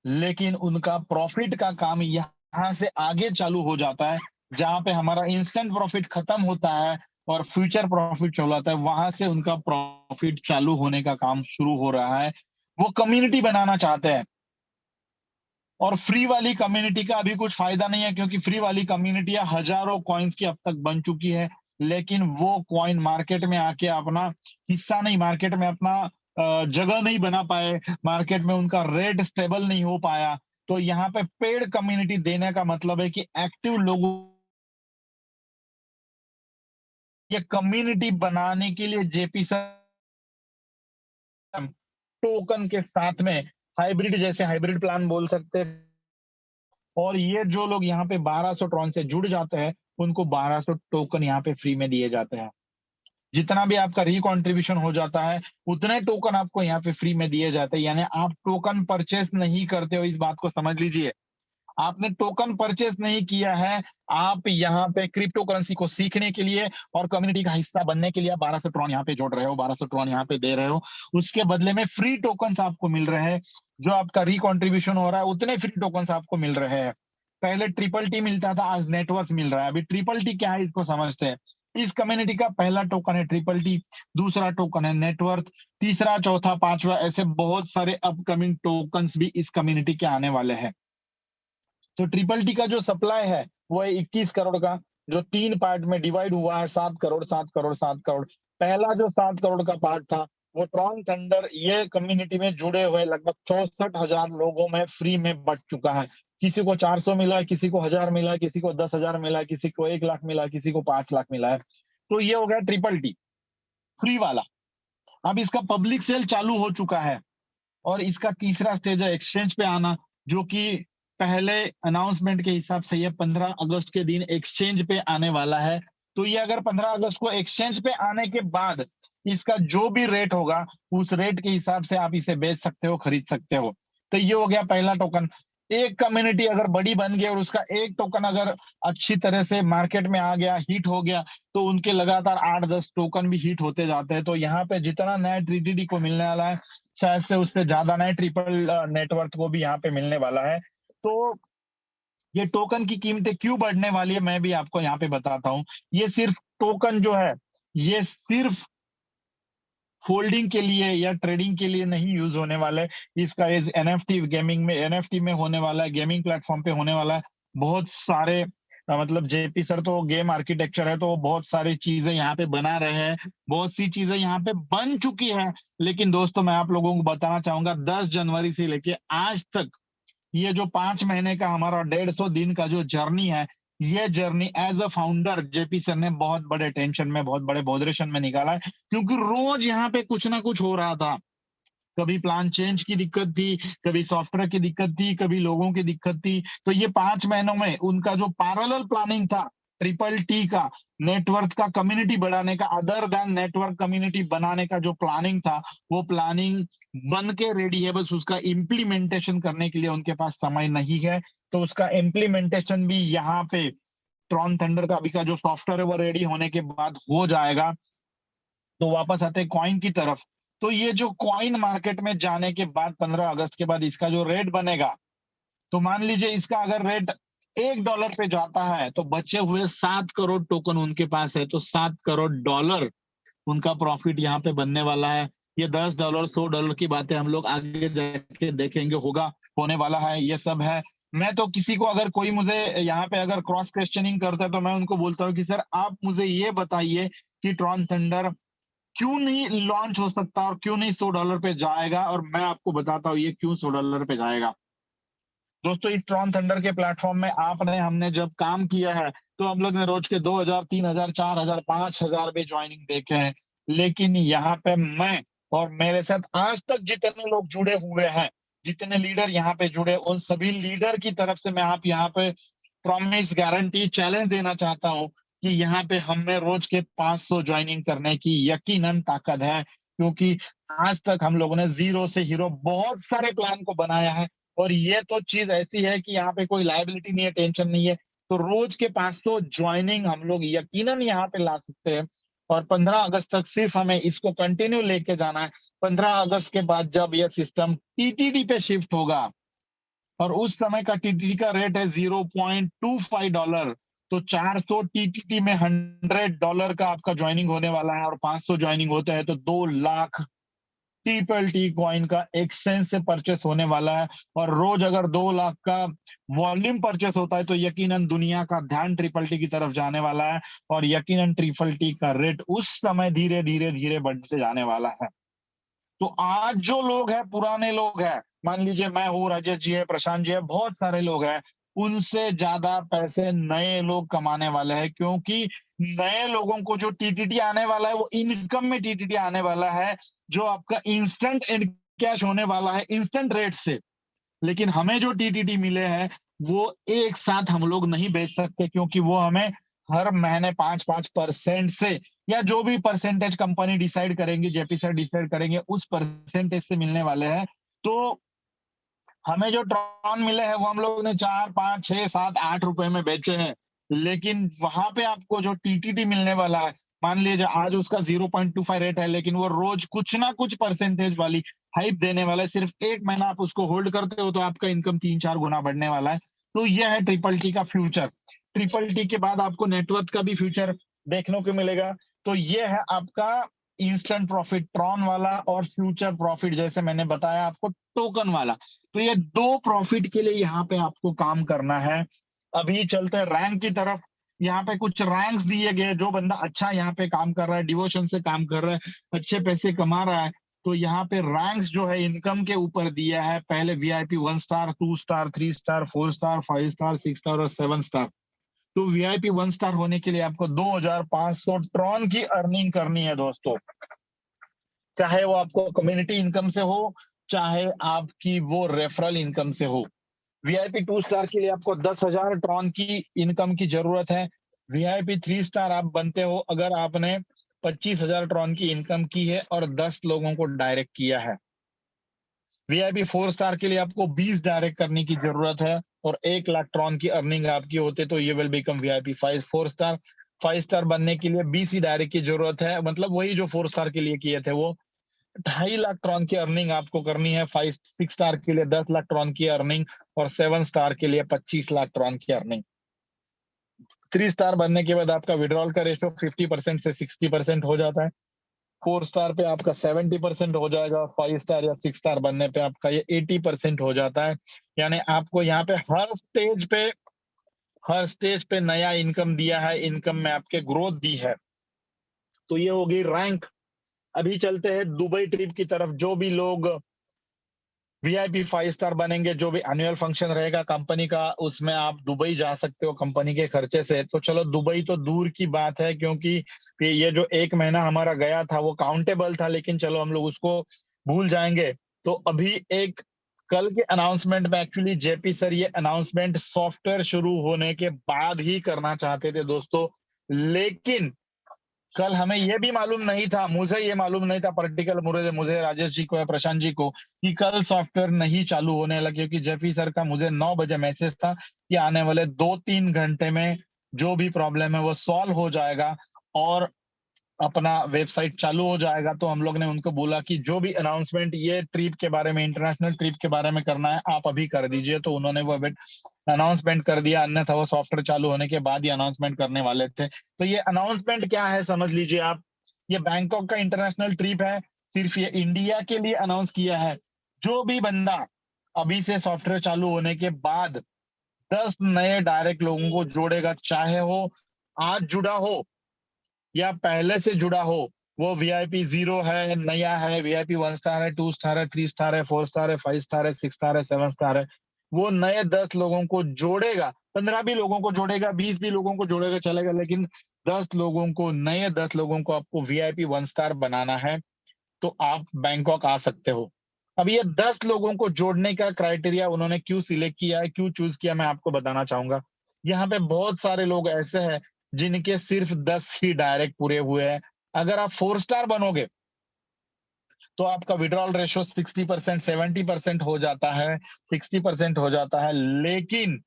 लेकिन उनका प्रॉफिट का काम यहाँ से आगे चालू हो जाता है, जहाँ पे हमारा इंस्टेंट प्रॉफिट खत्म होता है और फ्यूचर प्रॉफिट चालू होता है, वहां से उनका प्रॉफिट चालू होने का काम शुरू हो रहा है। वो कम्युनिटी बनाना चाहते हैं, और फ्री वाली कम्युनिटी का अभी कुछ फायदा नहीं है, क्योंकि फ्री वाली कम्युनिटियां हजारों कॉइन्स की अब तक बन चुकी है। लेकिन वो कॉइन मार्केट में आके अपना हिस्सा नहीं, मार्केट में अपना जगह नहीं बना पाए, मार्केट में उनका रेट स्टेबल नहीं हो पाया। तो यहाँ पे पेड कम्युनिटी देने का मतलब है कि एक्टिव लोगों, ये कम्युनिटी बनाने के लिए जेपी सर टोकन के साथ में हाइब्रिड, जैसे हाइब्रिड प्लान बोल सकते हैं। और ये जो लोग यहाँ पे 1200 ट्रॉन से जुड़ जाते हैं, उनको 1200 टोकन यहाँ पे फ्री में दिए जाते हैं। जितना भी आपका रिकॉन्ट्रीब्यूशन हो जाता है, उतने टोकन आपको यहाँ पे फ्री में दिए जाते हैं। यानी आप टोकन परचेस नहीं करते हो, इस बात को समझ लीजिए। आपने टोकन परचेस नहीं किया है, आप यहाँ पे क्रिप्टो करेंसी को सीखने के लिए और कम्युनिटी का हिस्सा बनने के लिए आप 1200 ट्रॉन यहाँ पे जोड़ रहे हो, 1200 ट्रॉन यहाँ पे दे रहे हो। उसके बदले में फ्री टोकन्स आपको मिल रहे हैं। जो आपका रिकॉन्ट्रीब्यूशन हो रहा है, उतने फ्री टोकन्स आपको मिल रहे हैं। पहले ट्रिपल टी मिलता था, आज नेटवर्क मिल रहा है। अभी ट्रिपल टी क्या है, इसको समझते हैं। इस कम्युनिटी का पहला टोकन है ट्रिपल टी, दूसरा टोकन है नेटवर्थ, तीसरा, चौथा, पांचवा, ऐसे बहुत सारे अपकमिंग टोकन्स भी इस कम्युनिटी के आने वाले हैं। तो ट्रिपल टी का जो सप्लाई है वो है 21 करोड़ का, जो 3 पार्ट में डिवाइड हुआ है। 7 करोड़, 7 करोड़, 7 करोड़। पहला जो 7 करोड़ का पार्ट था, वो ट्रॉन थंडर ये कम्युनिटी में जुड़े हुए लगभग 64,000 लोगों में फ्री में बट चुका है। किसी को 400 मिला, किसी को 1000 मिला, किसी को 10,000 मिला, किसी को 1 लाख मिला, किसी को 5 लाख मिला है। तो ये हो गया ट्रिपल टी फ्री वाला। अब इसका पब्लिक सेल चालू हो चुका है, और इसका तीसरा स्टेज है एक्सचेंज पे आना, जो कि पहले अनाउंसमेंट के हिसाब से ये 15 अगस्त के दिन एक्सचेंज पे आने वाला है। तो ये अगर 15 अगस्त को एक्सचेंज पे आने के बाद इसका जो भी रेट होगा, उस रेट के हिसाब से आप इसे बेच सकते हो, खरीद सकते हो। तो ये हो गया पहला टोकन। एक कम्युनिटी अगर बड़ी बन गई और उसका एक टोकन अगर अच्छी तरह से मार्केट में आ गया, हिट हो गया, तो उनके लगातार 8-10 टोकन भी हिट होते जाते हैं। तो यहाँ पे जितना नया टीटीडी को मिलने वाला है, शायद से उससे ज्यादा नए ट्रिपल नेटवर्थ को भी यहाँ पे मिलने वाला है। तो ये टोकन की कीमतें क्यों बढ़ने वाली है, मैं भी आपको यहाँ पे बताता हूँ। ये सिर्फ टोकन जो है, ये सिर्फ होल्डिंग के लिए या ट्रेडिंग के लिए नहीं यूज होने वाला है। इसका एनएफटी गेमिंग में, एनएफटी में होने वाला है, गेमिंग प्लेटफॉर्म पे होने वाला है। बहुत सारे मतलब जेपी सर तो गेम आर्किटेक्चर है, तो वो बहुत सारी चीजें यहाँ पे बना रहे हैं, बहुत सी चीजें यहाँ पे बन चुकी है। लेकिन दोस्तों मैं आप लोगों को बताना चाहूंगा 10 जनवरी से लेके आज तक ये जो 5 महीने का हमारा 150 दिन का जो जर्नी है, ये journey as a founder JP sir ने बहुत बड़े टेंशन में, बहुत बड़े बॉदरेशन में निकाला है, क्योंकि रोज यहाँ पे कुछ ना कुछ हो रहा था। कभी प्लान चेंज की दिक्कत थी, कभी सॉफ्टवेयर की दिक्कत थी, कभी लोगों की दिक्कत थी। तो ये 5 महीनों में उनका जो पैरेलल प्लानिंग था ट्रिपल टी का, नेटवर्क का कम्युनिटी बढ़ाने का, अदर देन नेटवर्क कम्युनिटी बनाने का जो प्लानिंग था, वो प्लानिंग बन के रेडी है। बस उसका इम्प्लीमेंटेशन करने के लिए उनके पास समय नहीं है। तो उसका इम्प्लीमेंटेशन भी यहाँ पे ट्रॉन थंडर का अभी का जो सॉफ्टवेयर है वो रेडी होने के बाद हो जाएगा। तो वापस आते हैं कॉइन की तरफ। तो ये जो कॉइन मार्केट में जाने के बाद 15 अगस्त के बाद इसका जो रेट बनेगा, तो मान लीजिए इसका अगर रेट $1 पे जाता है, तो बचे हुए 7 करोड़ टोकन उनके पास है, तो $7 करोड़ उनका प्रॉफिट यहाँ पे बनने वाला है। ये $10 $100 की बातें हम लोग आगे जाके देखेंगे, होगा, होने वाला है, ये सब है। मैं तो किसी को अगर कोई मुझे यहाँ पे अगर क्रॉस क्वेश्चनिंग करता है, तो मैं उनको बोलता हूँ कि सर आप मुझे ये बताइए कि ट्रॉन थंडर क्यों नहीं लॉन्च हो सकता और क्यों नहीं $100 पे जाएगा, और मैं आपको बताता हूँ ये क्यों $100 पे जाएगा। दोस्तों इस ट्रॉन थंडर के प्लेटफॉर्म में आपने हमने जब काम किया है, तो हम लोग ने रोज के 2000 3000 4000 5000 भी ज्वाइनिंग देखे हैं। लेकिन यहाँ पे मैं और मेरे साथ आज तक जितने लोग जुड़े हुए हैं, जितने लीडर यहाँ पे जुड़े, उन सभी लीडर की तरफ से मैं आप यहाँ पे प्रॉमिस गारंटी चैलेंज देना चाहता हूँ कि यहाँ पे हमें रोज के 500 ज्वाइनिंग करने की यकीनन ताकत है। क्योंकि आज तक हम लोगों ने जीरो से हीरो बहुत सारे प्लान को बनाया है, और ये तो चीज ऐसी है कि यहाँ पे कोई लायबिलिटी नहीं है, टेंशन नहीं है। तो रोज के 500 ज्वाइनिंग हम लोग यकीनन यहाँ पे ला सकते हैं। और 15 अगस्त तक सिर्फ हमें इसको कंटिन्यू लेके जाना है। 15 अगस्त के बाद जब यह सिस्टम टीटीडी पे शिफ्ट होगा, और उस समय का टीटीडी का रेट है $0.25, तो 400 टीटीडी में $100 का आपका ज्वाइनिंग होने वाला है, और 500 ज्वाइनिंग होते हैं तो 2 लाख ट्रिपल टी कॉइन का एक्सचेंज से परचेस होने वाला है। और रोज अगर 2 लाख का वॉल्यूम परचेस होता है, तो यकीनन दुनिया का ध्यान ट्रिपल टी की तरफ जाने वाला है, और यकीनन ट्रिपल टी का रेट उस समय धीरे धीरे धीरे बढ़ते जाने वाला है। तो आज जो लोग हैं, पुराने लोग हैं, मान लीजिए मैं हूँ, राजेश जी है, प्रशांत जी है, बहुत सारे लोग हैं, उनसे ज्यादा पैसे नए लोग कमाने वाले हैं। क्योंकि नए लोगों को जो टीटीटी आने वाला है, वो इनकम में टीटीटी आने वाला है, जो आपका इंस्टेंट कैश होने वाला है इंस्टेंट रेट से। लेकिन हमें जो टीटीटी मिले हैं, वो एक साथ हम लोग नहीं बेच सकते, क्योंकि वो हमें हर महीने 5-5% से, या जो भी परसेंटेज कंपनी डिसाइड करेंगे, जेपी सर डिसाइड करेंगे, उस परसेंटेज से मिलने वाले हैं। तो हमें जो ट्रॉन मिले हैं, वो हम लोग ने 4 5 6 7 8 रुपए में बेचे हैं। लेकिन वहां पे आपको जो टीटीटी मिलने वाला है, मान लीजिए आज उसका 0.25 रेट है, लेकिन वो रोज कुछ ना कुछ परसेंटेज वाली हाइप देने वाला है। सिर्फ 1 महीना आप उसको होल्ड करते हो, तो आपका इनकम 3-4 गुना बढ़ने वाला है। तो यह है ट्रिपल टी का फ्यूचर। ट्रिपल टी के बाद आपको नेटवर्क का भी फ्यूचर देखने को मिलेगा। तो ये है आपका इंस्टेंट प्रॉफिट ट्रॉन वाला, और फ्यूचर प्रॉफिट जैसे मैंने बताया आपको टोकन वाला। तो ये दो प्रॉफिट के लिए यहाँ पे आपको काम करना है। अभी चलते हैं रैंक की तरफ। यहाँ पे कुछ रैंक्स दिए गए, जो बंदा अच्छा यहाँ पे काम कर रहा है, डिवोशन से काम कर रहा है, अच्छे पैसे कमा रहा है, तो यहाँ पे रैंक्स जो है इनकम के ऊपर दिया है। पहले VIP 1 star, 2 star, 3 star, 4 star, 5 star, 6 star और 7 स्टार। तो वीआईपी 1 स्टार होने के लिए आपको 2500 ट्रॉन की अर्निंग करनी है दोस्तों। चाहे वो आपको कम्युनिटी इनकम से हो, चाहे आपकी वो रेफरल इनकम से हो। वीआईपी 2 स्टार के लिए आपको 10,000 ट्रॉन की इनकम की जरूरत है। वीआईपी 3 स्टार आप बनते हो अगर आपने 25,000 ट्रॉन की इनकम की है और 10 लोगों को डायरेक्ट किया है। वीआईपी 4 स्टार के लिए आपको 20 डायरेक्ट करने की जरूरत है, और 1 लाख ट्रॉन की अर्निंग आपकी होते तो ये will become VIP 4 star. 5 star बनने के लिए 20 ही डायरेक्ट की जरूरत है, मतलब वही जो 4 स्टार के लिए किए थे वो। 2.5 लाख ट्रॉन की अर्निंग आपको करनी है। 6 स्टार के लिए 10 लाख ट्रॉन की अर्निंग, और 7 स्टार के लिए 25 लाख ट्रॉन की अर्निंग। 3 स्टार बनने के बाद आपका विड्रॉल का रेशो 50% से 60% हो जाता है। 4 स्टार पे आपका 70% हो जाएगा। 5 स्टार या 6 स्टार बनने पे आपका ये 80% हो जाता है। यानी आपको यहाँ पे हर स्टेज पे हर स्टेज पे नया इनकम दिया है, इनकम में आपके ग्रोथ दी है। तो ये हो गई रैंक। अभी चलते हैं दुबई ट्रिप की तरफ। जो भी लोग वीआईपी 5 स्टार बनेंगे, जो भी एनुअल फंक्शन रहेगा कंपनी का, उसमें आप दुबई जा सकते हो कंपनी के खर्चे से। तो चलो दुबई तो दूर की बात है, क्योंकि ये जो 1 महीना हमारा गया था वो काउंटेबल था, लेकिन चलो हम लोग उसको भूल जाएंगे। तो अभी एक कल के अनाउंसमेंट में एक्चुअली जेपी सर ये अनाउंसमेंट सॉफ्टवेयर शुरू होने के बाद ही करना चाहते थे दोस्तों, लेकिन कल हमें यह भी मालूम नहीं था, मुझे ये मालूम नहीं था पर्टिकुलर, मुझे राजेश जी को या प्रशांत जी को, कि कल सॉफ्टवेयर नहीं चालू होने लगा, क्योंकि जेफी सर का मुझे 9 बजे मैसेज था कि आने वाले 2-3 घंटे में जो भी प्रॉब्लम है वो सॉल्व हो जाएगा और अपना वेबसाइट चालू हो जाएगा। तो हम लोग ने उनको बोला कि जो भी अनाउंसमेंट ये ट्रिप के बारे में, इंटरनेशनल ट्रिप के बारे में करना है आप अभी कर दीजिए। तो उन्होंने वो अनाउंसमेंट कर दिया, अन्यथा वो सॉफ्टवेयर चालू होने के बाद ही अनाउंसमेंट करने वाले थे। तो ये अनाउंसमेंट क्या है समझ लीजिए आप। ये बैंकॉक का इंटरनेशनल ट्रिप है, सिर्फ ये इंडिया के लिए अनाउंस किया है। जो भी बंदा अभी से सॉफ्टवेयर चालू होने के बाद 10 नए डायरेक्ट लोगों को जोड़ेगा, चाहे हो आज जुड़ा हो या पहले से जुड़ा हो, वो वीआईपी 0 है, नया है, वीआईपी 1 स्टार है, 2 स्टार है, 3 स्टार है, 4 स्टार है, 5 स्टार है, 6 स्टार है, 7 स्टार है, वो नए 10 लोगों को जोड़ेगा। 15 भी लोगों को जोड़ेगा, 20 भी लोगों को जोड़ेगा, चलेगा, लेकिन 10 लोगों को, नए 10 लोगों को आपको वीआईपी 1 स्टार बनाना है, तो आप बैंकॉक आ सकते हो। अब ये 10 लोगों को जोड़ने का क्राइटेरिया उन्होंने क्यों सिलेक्ट किया है, क्यों चूज किया, मैं आपको बताना चाहूंगा। यहाँ पे बहुत सारे लोग ऐसे हैं जिनके सिर्फ 10 ही डायरेक्ट पूरे हुए हैं। अगर आप 4 स्टार बनोगे तो आपका विड्रॉल रेशो 60%, 70% हो जाता है, 60% हो जाता है, लेकिन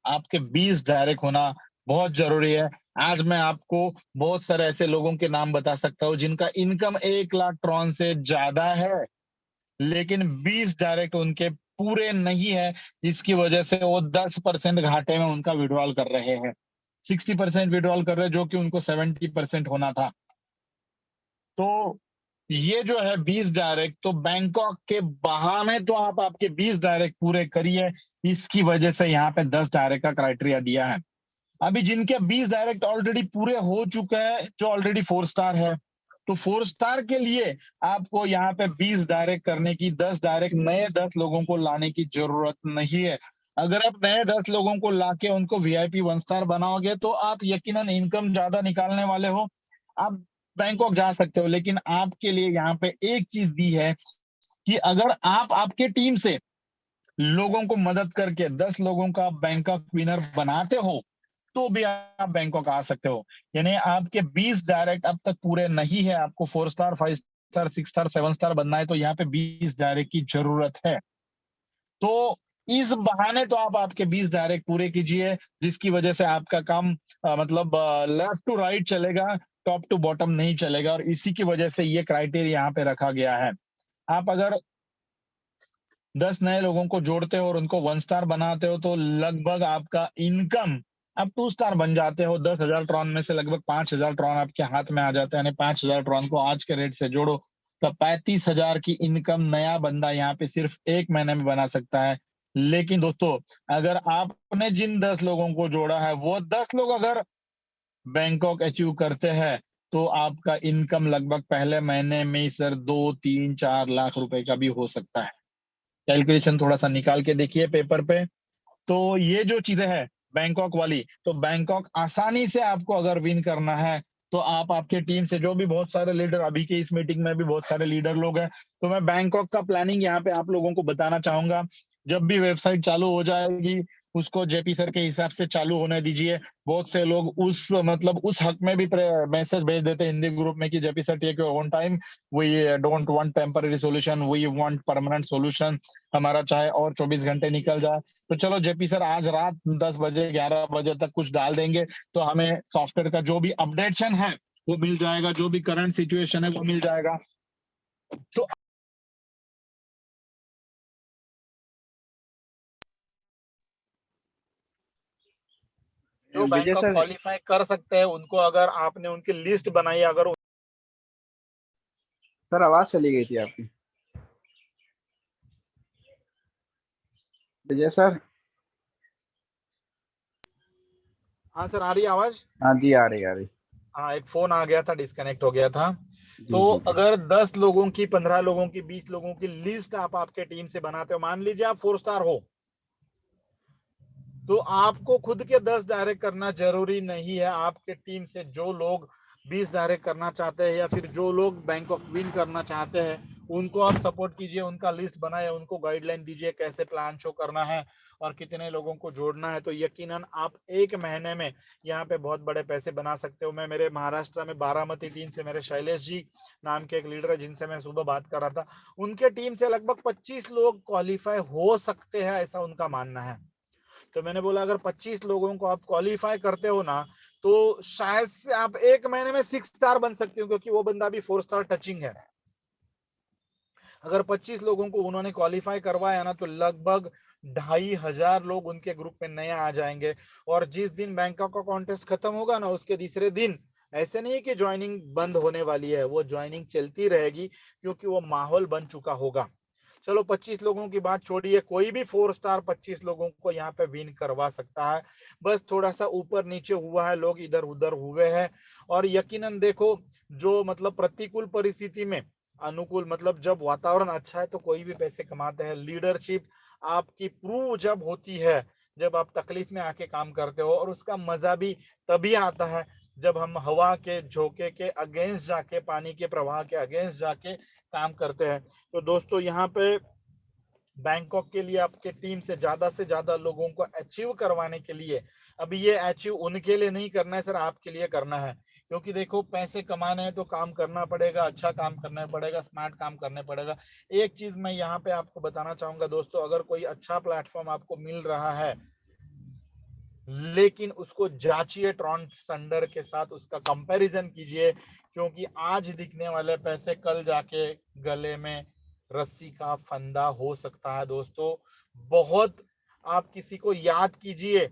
आपके 20 डायरेक्ट होना बहुत जरूरी है। आज मैं आपको बहुत सारे ऐसे लोगों के नाम बता सकता हूँ जिनका इनकम 1 लाख ट्रॉन से ज्यादा है, लेकिन 20 डायरेक्ट उनके पूरे नहीं है। इसकी वजह से वो 10% घाटे में उनका विड्रॉल कर रहे हैं, 60% विड्रॉल कर रहे हैं, जो कि उनको 70% होना था। तो ये जो है 20 डायरेक्ट, तो बैंकॉक के बहाने तो आप आपके 20 डायरेक्ट पूरे करिए, इसकी वजह से यहाँ पे 10 डायरेक्ट का क्राइटेरिया दिया है। अभी जिनके 20 डायरेक्ट ऑलरेडी पूरे हो चुके हैं, जो ऑलरेडी 4 स्टार है, तो 4 स्टार के लिए आपको यहाँ पे 20 डायरेक्ट करने की, 10 डायरेक्ट नए 10 लोगों को लाने की जरूरत नहीं है। अगर आप नए 10 लोगों को लाके उनको वीआईपी 1 स्टार बनाओगे तो आप यकीनन इनकम ज्यादा निकालने वाले हो, आप बैंकॉक जा सकते हो। लेकिन आपके लिए यहाँ पे एक चीज दी है कि अगर आप आपके टीम से लोगों को मदद करके 10 लोगों का बैंकॉक विनर बनाते हो, तो भी आप बैंकॉक आ सकते हो। यानी आपके 20 डायरेक्ट अब तक पूरे नहीं है, आपको 4 स्टार, 5 स्टार, 6 स्टार, 7 स्टार बनना है, तो यहाँ पे 20 डायरेक्ट की जरूरत है। तो इस बहाने तो आप आपके 20 डायरेक्ट पूरे कीजिए, जिसकी वजह से आपका काम मतलब लेफ्ट टू राइट चलेगा, टॉप टू बॉटम नहीं चलेगा, और इसी की वजह से ये क्राइटेरिया यहाँ पे रखा गया है। आप अगर 10 नए लोगों को जोड़ते हो और उनको 1 स्टार बनाते हो, तो लगभग आपका इनकम, आप 2 स्टार बन जाते हो। 10,000 ट्रॉन में से लगभग 5,000 ट्रॉन आपके हाथ में आ जाते हैं, यानी 5,000 ट्रॉन को आज के रेट से जोड़ो तो 35,000 की इनकम नया बंदा यहाँ पे सिर्फ 1 महीने में बना सकता है। लेकिन दोस्तों, अगर आपने जिन 10 लोगों को जोड़ा है वो 10 लोग अगर बैंकॉक अचीव करते हैं, तो आपका इनकम लगभग पहले महीने में ही सर 2, 3, 4 लाख रुपए का भी हो सकता है। कैलकुलेशन थोड़ा सा निकाल के देखिए पेपर पे। तो ये जो चीजें हैं बैंकॉक वाली, तो बैंकॉक आसानी से आपको अगर विन करना है, तो आप आपके टीम से, जो भी बहुत सारे लीडर, अभी के इस मीटिंग में भी बहुत सारे लीडर लोग हैं, तो मैं बैंकॉक का प्लानिंग यहाँ पे आप लोगों को बताना चाहूंगा। जब भी वेबसाइट चालू हो जाएगी, उसको जेपी सर के हिसाब से चालू होने दीजिए। बहुत से लोग उस मतलब उस हक में भी मैसेज भेज देते हैं हिंदी ग्रुप में कि JP sir take your own time, we don't want temporary solution, we want permanent solution, हमारा चाहे और 24 घंटे निकल जाए। तो चलो जेपी सर आज रात 10 बजे 11 बजे तक कुछ डाल देंगे, तो हमें सॉफ्टवेयर का जो भी अपडेशन है वो मिल जाएगा, जो भी करंट सिचुएशन है वो मिल जाएगा। तो जो विजय बैंकॉक सर। क्वालिफाई कर सकते हैं उनको अगर आपने उनकी लिस्ट बनाई, अगर सर आवाज चली गई थी आपकी। विजय सर। हाँ सर, आ रही है आवाज? हाँ जी, आ रही आ रही। हाँ, एक फोन आ गया था, डिस्कनेक्ट हो गया था। जी तो जी जी। अगर 10 लोगों की, 15 लोगों की, 20 लोगों की लिस्ट आप आपके टीम से बनाते हो, मान लीजिए आप 4 स्टार हो, तो आपको खुद के 10 डायरेक्ट करना जरूरी नहीं है। आपके टीम से जो लोग 20 डायरेक्ट करना चाहते हैं या फिर जो लोग बैंकॉक विन करना चाहते हैं, उनको आप सपोर्ट कीजिए, उनका लिस्ट बनाए, उनको गाइडलाइन दीजिए कैसे प्लान शो करना है और कितने लोगों को जोड़ना है। तो यकीनन आप एक महीने में यहाँ पे बहुत बड़े पैसे बना सकते हो। मैं मेरे महाराष्ट्र में बारामती टीम से, मेरे शैलेश जी नाम के एक लीडर है जिनसे मैं सुबह बात कर रहा था, उनके टीम से लगभग 25 लोग क्वालिफाई हो सकते हैं, ऐसा उनका मानना है। तो मैंने बोला अगर 25 लोगों को आप क्वालिफाई करते हो ना, तो शायद से आप एक महीने में 6 स्टार बन सकते हो, क्योंकि वो बंदा भी 4 स्टार टचिंग है। अगर 25 लोगों को उन्होंने क्वालिफाई करवाया ना, तो लगभग 2,500 लोग उनके ग्रुप में नया आ जाएंगे। और जिस दिन बैंकॉक का कॉन्टेस्ट खत्म होगा ना, उसके तीसरे दिन ऐसे नहीं कि ज्वाइनिंग बंद होने वाली है, वो ज्वाइनिंग चलती रहेगी, क्योंकि वो माहौल बन चुका होगा। चलो 25 लोगों की बात छोड़िए, कोई भी 4 स्टार 25 लोगों को यहाँ पे विन करवा सकता है। बस थोड़ा सा ऊपर नीचे हुआ है, लोग इधर उधर हुए हैं। और यकीनन देखो, जो मतलब प्रतिकूल परिस्थिति में अनुकूल, मतलब जब वातावरण अच्छा है तो कोई भी पैसे कमाते हैं। लीडरशिप आपकी प्रूव जब होती है, जब आप तकलीफ में आके काम करते हो, और उसका मजा भी तभी आता है जब हम हवा के झोंके के अगेंस्ट जाके, पानी के प्रवाह के अगेंस्ट जाके काम करते हैं। तो दोस्तों, यहाँ पे बैंकॉक के लिए आपके टीम से ज्यादा लोगों को अचीव करवाने के लिए, अभी ये अचीव उनके लिए नहीं करना है सर, आपके लिए करना है। क्योंकि देखो, पैसे कमाने हैं तो काम करना पड़ेगा, अच्छा काम करना पड़ेगा, स्मार्ट काम करना पड़ेगा। एक चीज मैं यहाँ पे आपको बताना चाहूंगा दोस्तों, अगर कोई अच्छा प्लेटफॉर्म आपको मिल रहा है, लेकिन उसको जांचिए ट्रॉन संडर के साथ, उसका कंपैरिजन कीजिए, क्योंकि आज दिखने वाले पैसे कल जाके गले में रस्सी का फंदा हो सकता है दोस्तों। बहुत आप किसी को याद कीजिए,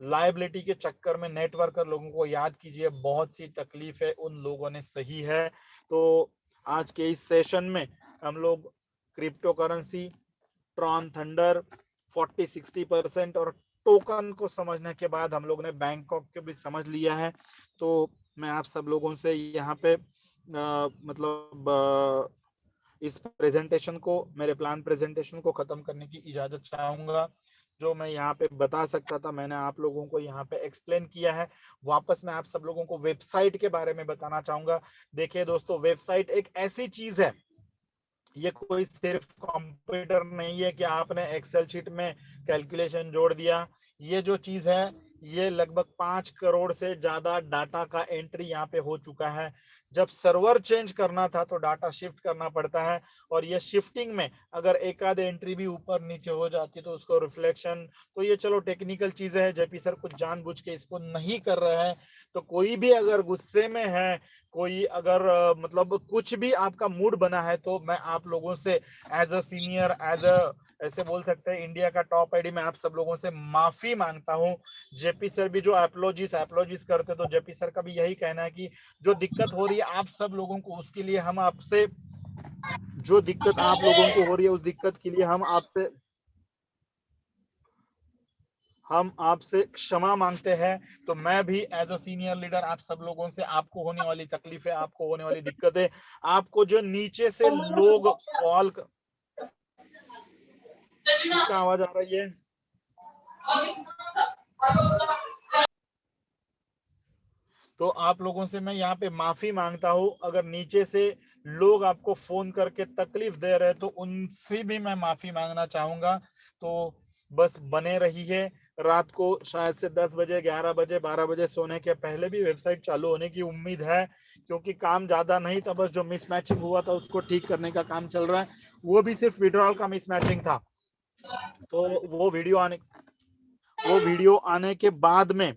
लायबिलिटी के चक्कर में नेटवर्कर लोगों को याद कीजिए, बहुत सी तकलीफ है उन लोगों ने सही है। तो आज के इस सेशन में हम लोग क्रिप्टो करेंसी, ट्रॉन थंडर 40-60% और टोकन को समझने के बाद हम लोग ने बैंकॉक को भी समझ लिया है। तो मैं आप सब लोगों से यहाँ पे इस प्रेजेंटेशन को, मेरे प्लान प्रेजेंटेशन को खत्म करने की इजाजत चाहूंगा। जो मैं यहाँ पे बता सकता था, मैंने आप लोगों को यहाँ पे एक्सप्लेन किया है। वापस मैं आप सब लोगों को वेबसाइट के बारे में बताना चाहूंगा। देखिए दोस्तों, वेबसाइट एक ऐसी चीज है, ये कोई सिर्फ कंप्यूटर नहीं है कि आपने एक्सेल शीट में कैलकुलेशन जोड़ दिया। ये जो चीज है, ये लगभग 5 करोड़ से ज्यादा डाटा का एंट्री यहाँ पे हो चुका है। जब सर्वर चेंज करना था तो डाटा शिफ्ट करना पड़ता है, और ये शिफ्टिंग में अगर एक आध एंट्री भी ऊपर नीचे हो जाती है तो उसको रिफ्लेक्शन, तो ये चलो टेक्निकल चीजें है, जेपी सर कुछ जानबूझ के इसको नहीं कर रहे हैं। तो कोई भी अगर गुस्से में है, कोई अगर मतलब कुछ भी आपका मूड बना है, तो मैं आप लोगों से as a senior, as a, ऐसे बोल सकते हैं इंडिया का टॉप आईडी, मैं आप सब लोगों से माफी मांगता हूं। जेपी सर भी जो एप्लोजीज करते, तो जेपी सर का भी यही कहना है कि जो दिक्कत हो रही है आप सब लोगों को, उसके लिए हम आपसे, जो दिक्कत आप लोगों को हो रही है उस दिक्कत के लिए हम आपसे क्षमा मांगते हैं। तो मैं भी एज अ सीनियर लीडर आप सब लोगों से, आपको होने वाली तकलीफें, आपको होने वाली दिक्कतें, आपको जो नीचे से लोग कॉल, किसका आवाज आ रही है? तो आप लोगों से मैं यहाँ पे माफी मांगता हूँ, अगर नीचे से लोग आपको फोन करके तकलीफ दे रहे हैं तो उनसे भी मैं माफी मांगना चाहूंगा। तो बस बने रही है, रात को शायद से 10 बजे, 11 बजे, 12 बजे सोने के पहले भी वेबसाइट चालू होने की उम्मीद है, क्योंकि काम ज्यादा नहीं था, बस जो मिसमैचिंग हुआ था उसको ठीक करने का काम चल रहा है। वो भी सिर्फ विड्रॉल का मिसमैचिंग था। तो वो वीडियो आने के बाद में,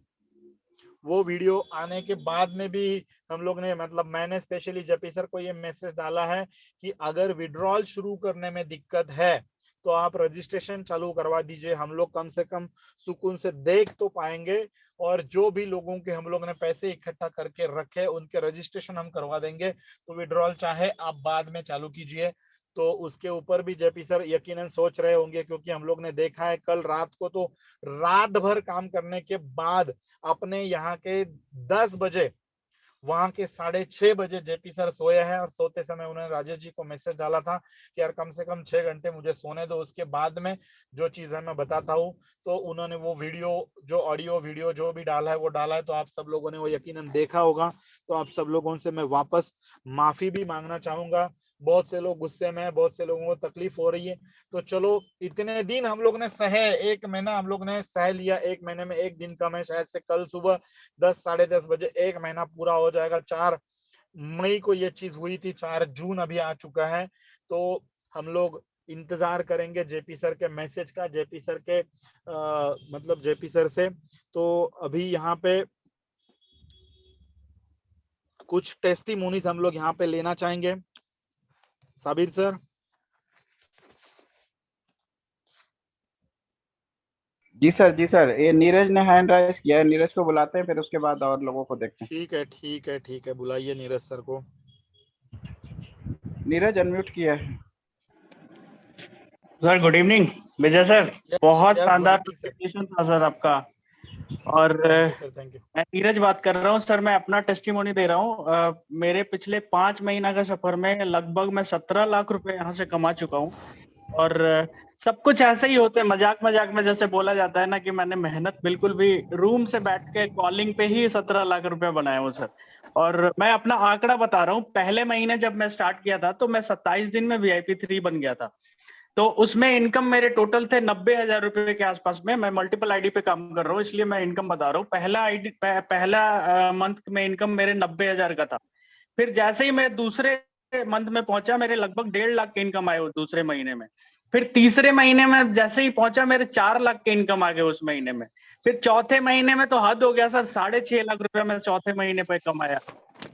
वो वीडियो आने के बाद में भी हम लोग ने, मतलब मैंने स्पेशली जेपी सर को ये मैसेज डाला है कि अगर विड्रॉल शुरू करने में दिक्कत है तो आप रजिस्ट्रेशन चालू करवा दीजिए, हम लोग कम से कम सुकून से देख तो पाएंगे। और जो भी लोगों के हम लोग ने पैसे इकट्ठा करके रखे, उनके रजिस्ट्रेशन हम करवा देंगे। तो विड्रॉल चाहे आप बाद में चालू कीजिए। तो उसके ऊपर भी जेपी सर यकीनन सोच रहे होंगे, क्योंकि हम लोग ने देखा है कल रात को तो रात भर काम करने के बाद अपने यहाँ के 10 बजे, वहां के 6:30 बजे जेपी सर सोए हैं, और सोते समय उन्होंने राजेश जी को मैसेज डाला था कि यार कम से कम 6 घंटे मुझे सोने दो, उसके बाद में जो चीज है मैं बताता हूँ। तो उन्होंने वो वीडियो, जो ऑडियो वीडियो जो भी डाला है वो डाला है, तो आप सब लोगों ने वो यकीनन देखा होगा। तो आप सब लोगों से मैं वापस माफी भी मांगना चाहूंगा। बहुत से लोग गुस्से में हैं, बहुत से लोगों को तकलीफ हो रही है। तो चलो, इतने दिन हम लोग ने सहे, 1 महीना हम लोग ने सह लिया। 1 महीने में एक दिन कम है, शायद से कल सुबह 10 10:30 बजे 1 महीना पूरा हो जाएगा। 4 मई को ये चीज हुई थी, 4 जून अभी आ चुका है। तो हम लोग इंतजार करेंगे जेपी सर के मैसेज का, जेपी सर के मतलब जेपी सर से। तो अभी यहाँ पे कुछ टेस्टिमोनीज हम लोग यहाँ पे लेना चाहेंगे। साबिर सर। जी सर, जी सर, ये नीरज ने हैंड राइज किया है, नीरज को बुलाते हैं, फिर उसके बाद और लोगों को देखते हैं। ठीक है, ठीक है, ठीक है, बुलाइए नीरज सर को। नीरज अनम्यूट किया है। सर गुड इवनिंग विजय सर, बहुत यस, गुड शानदार इवनिंग सर। प्रेजेंटेशन था सर आपका। और thank you sir, thank you. मैं नीरज बात कर रहा हूँ सर, मैं अपना टेस्टिमोनी दे रहा हूँ। मेरे पिछले 5 महीना का सफर में लगभग मैं 17 लाख रुपए यहाँ से कमा चुका हूँ। और सब कुछ ऐसे ही होते हैं, मजाक मजाक में जैसे बोला जाता है ना कि मैंने मेहनत बिल्कुल भी रूम से बैठ के कॉलिंग पे ही 17 लाख रुपए बनाए हूँ सर। और मैं अपना आंकड़ा बता रहा हूँ, पहले महीने जब मैं स्टार्ट किया था तो मैं 27 दिन में VIP 3 बन गया था। तो उसमें इनकम मेरे टोटल थे 90,000 रुपए के आसपास में। मैं मल्टीपल आईडी पे काम कर रहा हूँ, इसलिए मैं इनकम बता रहा हूँ। पहला मंथ में इनकम मेरे 90,000 का था। फिर जैसे ही मैं दूसरे मंथ में पहुंचा, मेरे लगभग 1.5 लाख के इनकम आए वो दूसरे महीने में। फिर तीसरे महीने में जैसे ही पहुंचा, मेरे 4 लाख के इनकम आ गए उस महीने में। फिर चौथे महीने में तो हद हो गया सर, 6.5 लाख रुपए मैं चौथे महीने पे कमाया।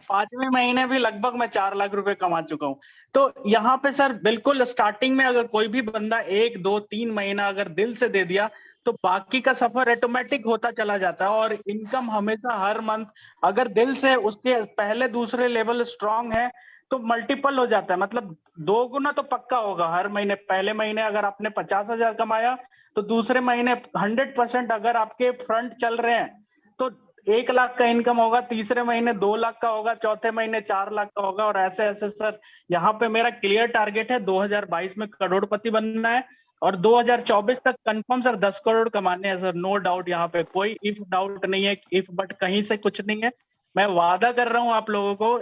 5वें महीने भी लगभग मैं 4 लाख रुपए कमा चुका हूँ। तो यहाँ पे सर बिल्कुल स्टार्टिंग में अगर कोई भी बंदा 1 2 3 महीना अगर दिल से दे दिया तो बाकी का सफर ऑटोमेटिक होता चला जाता है। और इनकम हमेशा हर मंथ अगर दिल से उसके पहले दूसरे लेवल स्ट्रांग है तो मल्टीपल हो जाता है, मतलब 2 गुना तो पक्का होगा हर महीने। पहले महीने अगर आपने 50,000 कमाया तो दूसरे महीने 100% अगर आपके फ्रंट चल रहे हैं तो 1 लाख का इनकम होगा, तीसरे महीने 2 लाख का होगा, चौथे महीने 4 लाख का होगा। और ऐसे ऐसे सर, यहाँ पे मेरा क्लियर टारगेट है 2022 में करोड़पति बनना है। और 2024 तक कंफर्म सर 10 करोड़ कमाने हैं सर, नो डाउट। यहाँ पे कोई इफ डाउट नहीं है, इफ बट कहीं से कुछ नहीं है। मैं वादा कर रहा हूँ आप लोगों को,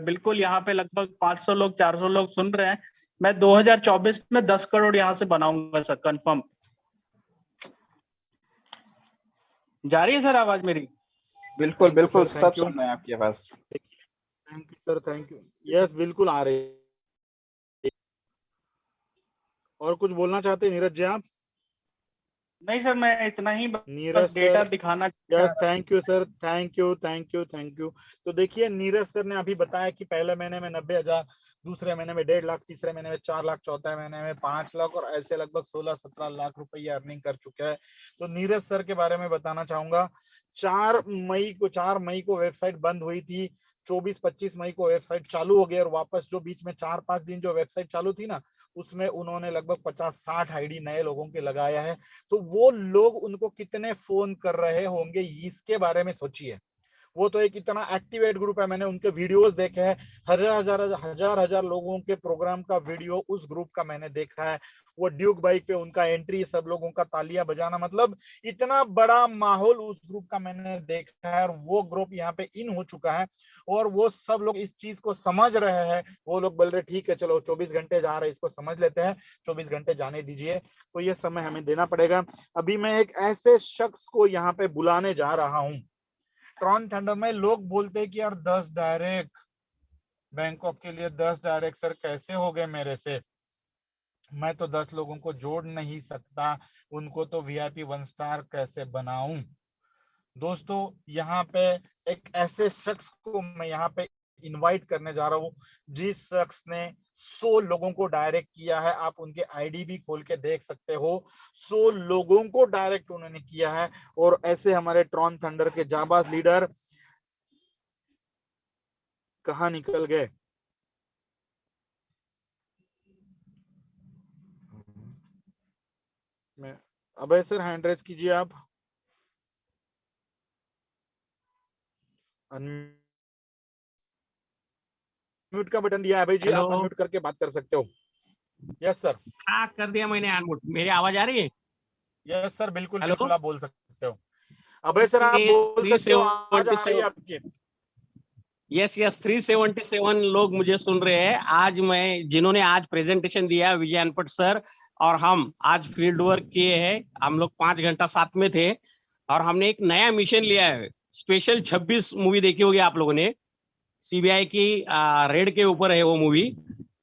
बिल्कुल। यहाँ पे लगभग 500 लोग 400 लोग सुन रहे हैं। मैं 2024 में 10 करोड़ यहाँ से बनाऊंगा सर, कंफर्म। जा रही है सर आवाज मेरी? बिल्कुल बिल्कुल, सर, सब थैंक यू। सुन रहे हैं आपकी आवाज। Thank you sir, thank you. Yes, बिल्कुल आ रही है। और कुछ बोलना चाहते हैं नीरज जी आप? नहीं सर, मैं इतना ही बस नीरज डेटा सर। दिखाना चाह यस, रहा था। Thank you sir, thank you, thank you, thank you. तो देखिए, नीरज सर ने अभी बताया कि पहले महीने में 90,000, दूसरे महीने में 1.5 लाख, तीसरे महीने में 4 लाख, चौथे महीने में 5 लाख, और ऐसे लगभग 16-17 लाख रुपए अर्निंग कर चुके हैं। तो नीरज सर के बारे में बताना चाहूंगा। 4 मई को वेबसाइट बंद हुई थी। 24-25 मई को वेबसाइट चालू हो गई, और वापस जो बीच में 4-5 दिन जो वेबसाइट चालू थी ना, उसमें उन्होंने लगभग 50-60 आईडी नए लोगों के लगाया है। तो वो लोग उनको कितने फोन कर रहे होंगे, इसके बारे में सोचिए। वो तो एक इतना एक्टिवेट ग्रुप है, मैंने उनके वीडियोस देखे हैं। हजार लोगों के प्रोग्राम का वीडियो उस ग्रुप का मैंने देखा है। वो ड्यूक बाइक पे उनका एंट्री, सब लोगों का तालियां बजाना, मतलब इतना बड़ा माहौल उस ग्रुप का मैंने देखा है। और वो ग्रुप यहाँ पे इन हो चुका है, और वो सब लोग इस चीज को समझ रहे हैं। वो लोग बोल रहे ठीक है, चलो 24 घंटे जा रहे हैं, इसको समझ लेते हैं, 24 घंटे जाने दीजिए। तो ये समय हमें देना पड़ेगा। अभी मैं एक ऐसे शख्स को यहाँ पे बुलाने जा रहा हूँ। ट्रॉन थंडर में लोग बोलते हैं कि यार 10 डायरेक्ट बैंकॉक के लिए, 10 डायरेक्ट सर कैसे हो गए मेरे से? मैं तो 10 लोगों को जोड़ नहीं सकता, उनको तो VIP 1 स्टार कैसे बनाऊं? दोस्तों, यहाँ पे एक ऐसे शख्स को मैं यहाँ पे इनवाइट करने जा रहा हूँ, जिस शख्स ने 100 लोगों को डायरेक्ट किया है। आप उनके आईडी भी खोल के देख सकते हो, 100 लोगों को डायरेक्ट उन्होंने किया है। और ऐसे हमारे ट्रॉन थंडर के जाबाज लीडर कहाँ निकल गए? मैं अभय सर हैंड रेज कीजिए आप। अनम्यूट का बटन दिया है अभय जी, हेलो। आप अनम्यूट करके बात कर सकते हो। Yes sir. हाँ कर दिया मैंने अनम्यूट। मेरी आवाज आ रही है? यस सर, बिल्कुल हेलो। बिल्कुल आप बोल सकते हो। अभय सर आप बोल सकते हो, आवाज आ रही है आपकी। यस यस 377 लोग मुझे सुन रहे हैं। आज मैं जिन्होंने आज प्रेजेंटेशन दिया विजय अनपट सर और हम आज फील्ड वर्क किए हैं। हम लोग 5 घंटा साथ में थे और हमने एक नया मिशन लिया है। स्पेशल 26 मूवी देखी होगी आप लोगों ने, सीबीआई की रेड के ऊपर है वो मूवी।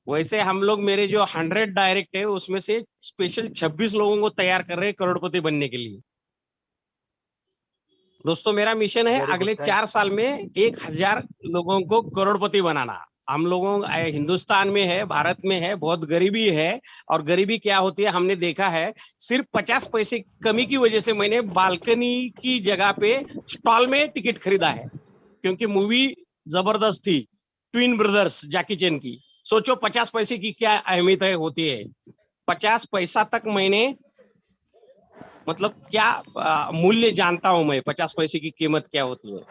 वैसे हम लोग मेरे जो 100 डायरेक्ट है उसमें से स्पेशल 26 लोगों को तैयार कर रहे हैं करोड़पति बनने के लिए। दोस्तों मेरा मिशन है Very अगले good, 4 साल में 1000 लोगों को करोड़पति बनाना। हम लोगों हिंदुस्तान में है, भारत में है, बहुत गरीबी है। और गरीबी क्या होती है हमने देखा है, सिर्फ 50 पैसे कमी की वजह से मैंने बालकनी की जगह पे स्टॉल में टिकट खरीदा है, क्योंकि मूवी जबरदस्त थी ट्विन ब्रदर्स जैकी चैन की। सोचो 50 पैसे की क्या अहमियत होती है। 50 पैसा तक मैंने मतलब क्या मूल्य जानता हूं मैं, 50 पैसे की कीमत क्या होती है।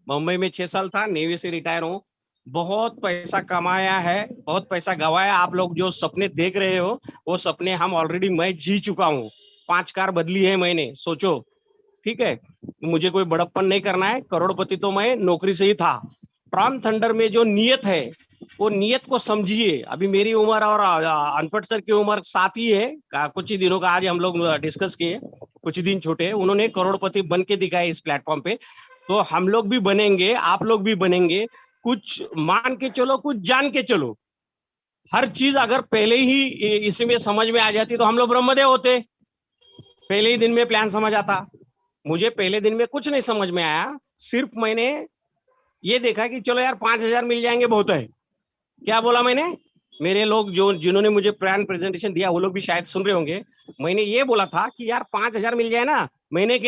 मुंबई में 6 साल था, नेवी से रिटायर हूं। बहुत पैसा कमाया है, बहुत पैसा गवाया। आप लोग जो सपने देख रहे हो वो सपने हम ऑलरेडी मैं जी चुका हूँ। 5 कार बदली है मैंने, सोचो। ठीक है, मुझे कोई बड़प्पन नहीं करना है। करोड़पति तो मैं नौकरी से ही था। ट्रॉन थंडर में जो नियत है वो नियत को समझिए। अभी मेरी उम्र और अनपढ़ सर की उम्र साथ ही है, कुछ ही दिनों का आज हम लोग डिस्कस किए, कुछ दिन छोटे। उन्होंने करोड़पति बन के दिखाए इस प्लेटफॉर्म पे, तो हम लोग भी बनेंगे, आप लोग भी बनेंगे। कुछ मान के चलो, कुछ जान के चलो। हर चीज अगर पहले ही इसमें समझ में आ जाती तो हम लोग ब्रह्मदेव होते। पहले ही दिन में प्लान समझ आता। मुझे पहले दिन में कुछ नहीं समझ में आया, सिर्फ मैंने ये देखा कि चलो यार 5000 मिल जाएंगे बहुत है। क्या बोला मैंने? मेरे लोग जो जिन्होंने मुझे प्लान प्रेजेंटेशन दिया वो लोग भी शायद सुन रहे होंगे। मैंने ये बोला था कि यार 5000 मिल जाए ना महीने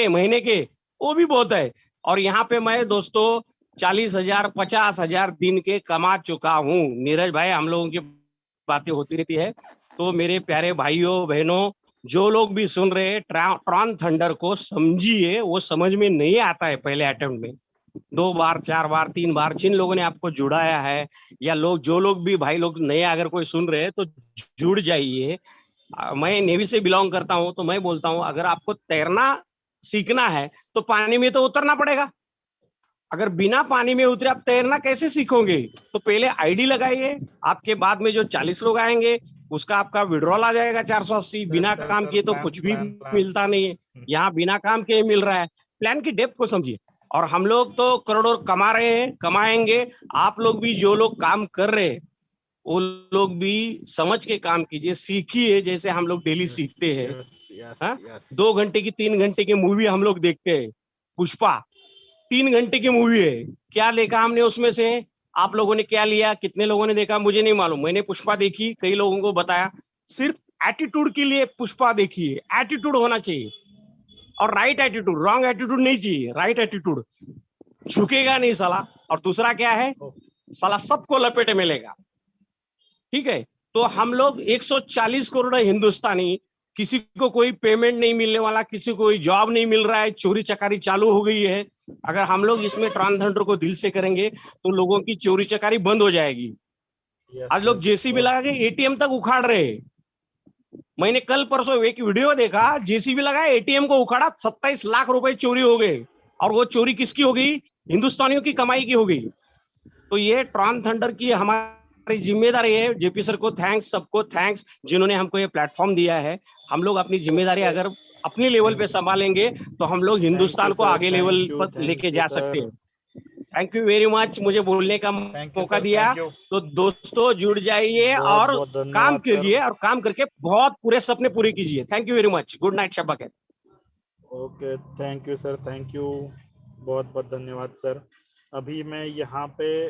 के वो भी बहुत है। और यहाँ पे मैं दोस्तों 40,000 50,000 दिन के कमा चुका हूँ। नीरज भाई, हम लोगों की बातें होती रहती है। तो मेरे प्यारे भाइयों बहनों, जो लोग भी सुन रहे हैं, ट्रॉन थंडर को समझिए। वो समझ में नहीं आता है पहले अटेम्प्ट में, 2 बार 4 बार 3 बार जिन लोगों ने आपको जुड़ाया है, या लोग जो लोग भी भाई लोग नए अगर कोई सुन रहे हैं तो जुड़ जाइए। मैं नेवी से बिलोंग करता हूं, तो मैं बोलता हूं अगर आपको तैरना सीखना है तो पानी में तो उतरना पड़ेगा। अगर बिना पानी में उतरे आप तैरना कैसे सीखोगे? तो पहले आईडी लगाइए, आपके बाद में जो 40 लोग आएंगे उसका आपका विड्रॉल आ जाएगा 480। बिना काम किए तो कुछ भी मिलता नहीं है, यहाँ बिना काम किए मिल रहा है। प्लान की डेप्थ को समझिए। और हम लोग तो करोड़ों कमा रहे हैं, कमाएंगे। आप लोग भी जो लोग काम कर रहे हैं वो लोग भी समझ के काम कीजिए, सीखिए जैसे हम लोग डेली सीखते हैं। 2 घंटे की 3 घंटे की मूवी हम लोग देखते हैं। पुष्पा 3 घंटे की मूवी है, क्या लेखा हमने उसमें से? आप लोगों ने क्या लिया, कितने लोगों ने देखा मुझे नहीं मालूम। मैंने पुष्पा देखी, कई लोगों को बताया। सिर्फ एटीट्यूड के लिए पुष्पा देखिए। एटीट्यूड होना चाहिए, और राइट एटीट्यूड, रॉन्ग एटीट्यूड नहीं चाहिए, राइट एटीट्यूड। झुकेगा नहीं साला। और दूसरा क्या है, साला सबको लपेटे में लेगा। ठीक है, तो हम लोग 140 करोड़ हिंदुस्तानी, किसी को कोई पेमेंट नहीं मिलने वाला, किसी को कोई जॉब नहीं मिल रहा है, चोरी चकारी चालू हो गई है। अगर हम लोग इसमें ट्रांसजेंडर को दिल से करेंगे तो लोगों की चोरी चकारी बंद हो जाएगी। आज लोग जेसीबी लगा के एटीएम तक उखाड़ रहे हैं। मैंने कल परसों एक वीडियो देखा, जेसीबी लगा एटीएम को उखाड़ा, 27 लाख रुपए चोरी हो गए। और वो चोरी किसकी हो गई? हिंदुस्तानियों की कमाई की हो गई। तो ये ट्रॉन थंडर की हमारी जिम्मेदारी है। जेपी सर को थैंक्स, सबको थैंक्स जिन्होंने हमको ये प्लेटफॉर्म दिया है। हम लोग अपनी जिम्मेदारी अगर अपने लेवल पे संभालेंगे तो हम लोग हिंदुस्तान को आगे लेवल पर लेके जा सकते हैं। थैंक यू वेरी मच, मुझे बोलने का मौका दिया। तो दोस्तों जुड़ जाइए और काम कीजिए, और काम करके बहुत पूरे सपने पूरे कीजिए। Thank you very much. Good night, शब्बा खैर। Okay, thank you sir, thank you, बहुत बहुत धन्यवाद सर। अभी मैं यहाँ पे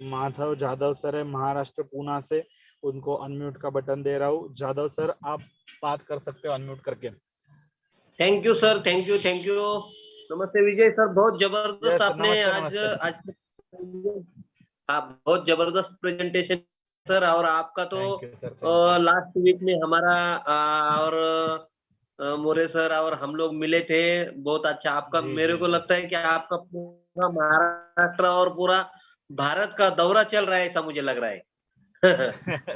माधव जादव सर है, महाराष्ट्र पूना से, उनको अनम्यूट का बटन दे रहा हूँ। जादव सर आप बात कर सकते हो अनम्यूट करके। Thank you sir, thank you, thank you. नमस्ते विजय सर, बहुत जबरदस्त आपने आज आप बहुत जबरदस्त प्रेजेंटेशन सर। और आपका तो लास्ट वीक में हमारा और मोरे सर और हम लोग मिले थे, बहुत अच्छा आपका। जी, मेरे जी, को जी। लगता है कि आपका पूरा महाराष्ट्र और पूरा भारत का दौरा चल रहा है, ऐसा मुझे लग रहा है।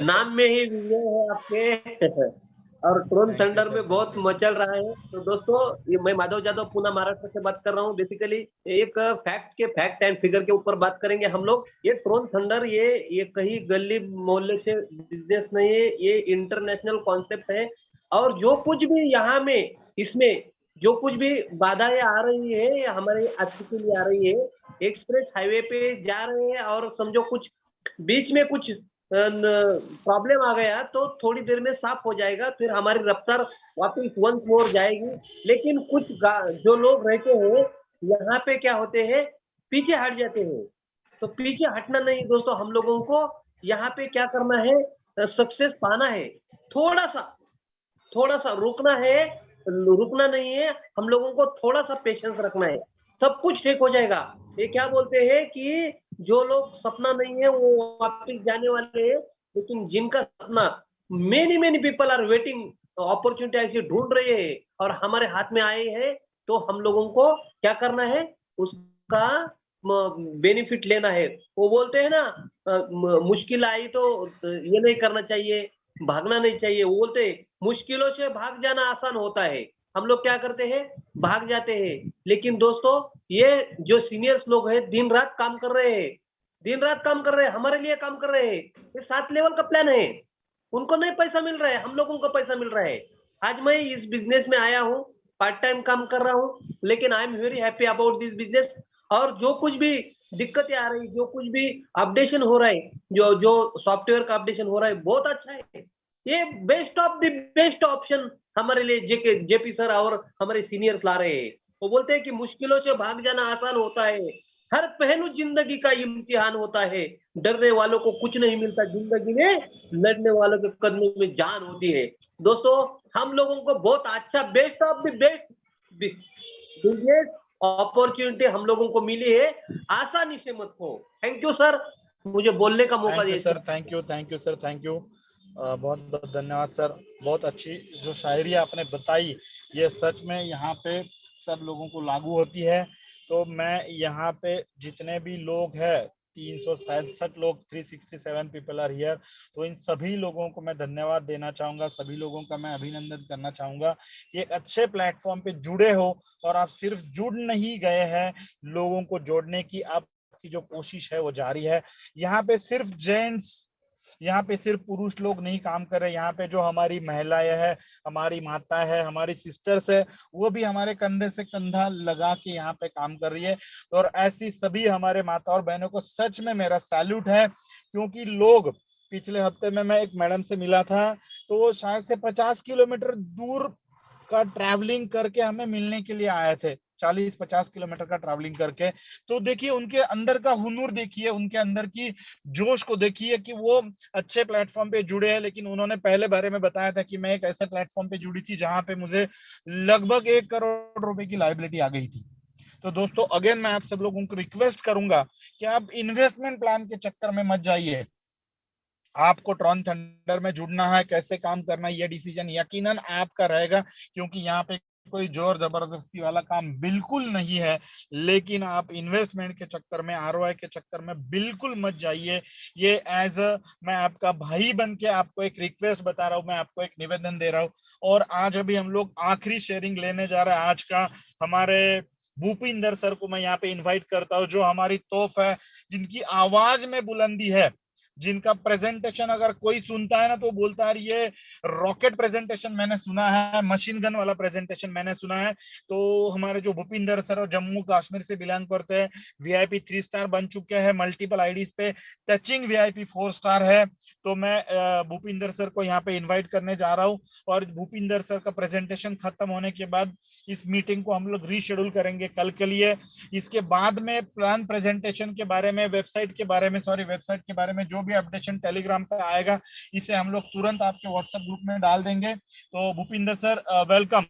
नाम में ही विजय है आपके। और ट्रोन थैंक यू थंडर सर, में थैंक बहुत यू। मचल रहा है। तो दोस्तों, ये मैं माधव यादव पूना महाराष्ट्र से बात कर रहा हूँ। बेसिकली एक फैक्ट एंड फिगर के ऊपर बात करेंगे हम लोग। ये ट्रोन थंडर ये कहीं गली मोहल्ले से बिजनेस नहीं है, ये इंटरनेशनल कॉन्सेप्ट है। और जो कुछ भी यहाँ में इसमें जो कुछ भी बाधाएं आ रही है, ये हमारे अच्छे के लिए आ रही है। एक्सप्रेस हाईवे पे जा रहे हैं और समझो कुछ बीच में कुछ प्रॉब्लम आ गया तो थोड़ी देर में साफ हो जाएगा, फिर हमारी रफ्तार वापस वंस मोर जाएगी। लेकिन कुछ जो लोग रहते हैं यहाँ पे क्या होते हैं, पीछे हट जाते हैं। तो पीछे हटना नहीं दोस्तों, हम लोगों को यहाँ पे क्या करना है, सक्सेस पाना है। थोड़ा सा रुकना है, रुकना नहीं है, हम लोगों को थोड़ा सा पेशेंस रखना है, सब कुछ ठीक हो जाएगा। ये क्या बोलते हैं कि जो लोग सपना नहीं है वो वापस जाने वाले हैं, लेकिन जिनका सपना, many many people are waiting, opportunity ऐसी ढूंढ रहे हैं और हमारे हाथ में आए हैं, तो हम लोगों को क्या करना है, उसका बेनिफिट लेना है। वो बोलते हैं ना, मुश्किल आई तो ये नहीं करना चाहिए, भागना नहीं चाहिए। वो बोलते हैं मुश्किलों से भाग जाना आसान होता है, हम लोग क्या करते हैं, भाग जाते हैं। लेकिन दोस्तों, ये जो सीनियर्स लोग हैं दिन रात काम कर रहे हैं, दिन रात काम कर रहे हैं, हमारे लिए काम कर रहे हैं। ये 7 लेवल का प्लान है, उनको नहीं पैसा मिल रहा है, हम लोगों को पैसा मिल रहा है। आज मैं इस बिजनेस में आया हूँ, पार्ट टाइम काम कर रहा हूँ, लेकिन I am very happy about this business. और जो कुछ भी दिक्कतें आ रही, जो कुछ भी अपडेशन हो रहा है, जो जो सॉफ्टवेयर का अपडेशन हो रहा है, बहुत अच्छा है। ये best of the best option हमारे लिए जेपी सर और हमारे सीनियर्स ला रहे हैं। वो बोलते हैं कि मुश्किलों से भाग जाना आसान होता है, हर पहलू जिंदगी का इम्तिहान होता है, डरने वालों को कुछ नहीं मिलता जिंदगी में, लड़ने वालों के कदमों में जान होती है। दोस्तों, हम लोगों को बहुत अच्छा best of the best business opportunity हम लोगों को मिली है, आसानी से मत हो। थैंक यू सर, मुझे बोलने का मौका थैंक यू दिया। Sir, thank you, thank you sir, thank you. बहुत बहुत धन्यवाद सर। बहुत अच्छी जो शायरी आपने बताई, ये सच में यहाँ पे सब लोगों को लागू होती है। तो मैं यहाँ पे जितने भी लोग हैं, 367 लोग, 367 पीपल आर हियर, तो इन सभी लोगों को मैं धन्यवाद देना चाहूंगा, सभी लोगों का मैं अभिनंदन करना चाहूंगा कि एक अच्छे प्लेटफॉर्म पे जुड़े हो, और आप सिर्फ जुड़ नहीं गए हैं, लोगों को जोड़ने की आपकी जो कोशिश है वो जारी है। यहाँ पे सिर्फ जेंट्स, यहाँ पे सिर्फ पुरुष लोग नहीं काम कर रहे, यहाँ पे जो हमारी महिलाएं है, हमारी माता है, हमारी सिस्टर्स है, वो भी हमारे कंधे से कंधा लगा के यहाँ पे काम कर रही है। और ऐसी सभी हमारे माता और बहनों को सच में मेरा सैल्यूट है, क्योंकि लोग, पिछले हफ्ते में मैं एक मैडम से मिला था, तो वो शायद से 50 किलोमीटर दूर का ट्रैवलिंग करके हमें मिलने के लिए आए थे, 40-50 किलोमीटर का ट्रैवलिंग करके। तो देखिए उनके अंदर का हुनूर, देखिए उनके अंदर की जोश को देखिए कि वो अच्छे प्लेटफॉर्म पे जुड़े हैं। लेकिन उन्होंने पहले बारे में बताया था कि मैं एक ऐसे प्लेटफॉर्म पे जुड़ी थी जहां पे मुझे लगभग 1 करोड़ रुपए की लायबिलिटी आ गई थी। तो दोस्तों, अगेन मैं आप सब लोगों को रिक्वेस्ट करूंगा कि आप इन्वेस्टमेंट प्लान के चक्कर में मत जाइए। आपको ट्रॉन थंडर में जुड़ना है, कैसे काम करना है, ये डिसीजन यकीनन आपका रहेगा, क्योंकि यहाँ पे कोई जोर जबरदस्ती वाला काम बिल्कुल नहीं है। लेकिन आप इन्वेस्टमेंट के चक्कर में, आरओआई के चक्कर में बिल्कुल मत जाइए। ये एज अ मैं आपका भाई बन के आपको एक रिक्वेस्ट बता रहा हूँ, मैं आपको एक निवेदन दे रहा हूँ। और आज अभी हम लोग आखिरी शेयरिंग लेने जा रहे हैं आज का। हमारे भूपिंदर सर को मैं यहाँ पे इन्वाइट करता हूँ, जो हमारी तोफ है, जिनकी आवाज में बुलंदी है, जिनका प्रेजेंटेशन अगर कोई सुनता है ना तो बोलता है ये रॉकेट प्रेजेंटेशन मैंने सुना है, मशीन गन वाला प्रेजेंटेशन मैंने सुना है। तो हमारे जो भूपिंदर सर और जम्मू कश्मीर से बिलोंग करते हैं, वीआईपी 3 स्टार बन चुके हैं, मल्टीपल आईडीज पे टचिंग वीआईपी 4 स्टार है। तो मैं भूपिंदर सर को यहाँ पे इन्वाइट करने जा रहा हूँ, और भूपिंदर सर का प्रेजेंटेशन खत्म होने के बाद इस मीटिंग को हम लोग रीशेड्यूल करेंगे कल के लिए। इसके बाद में प्लान प्रेजेंटेशन के बारे में, वेबसाइट के बारे में जो भी अपडेशन टेलीग्राम पे आएगा, इसे हम लोग तुरंत आपके व्हाट्सएप ग्रुप में डाल देंगे। तो Bhupinder sir, welcome.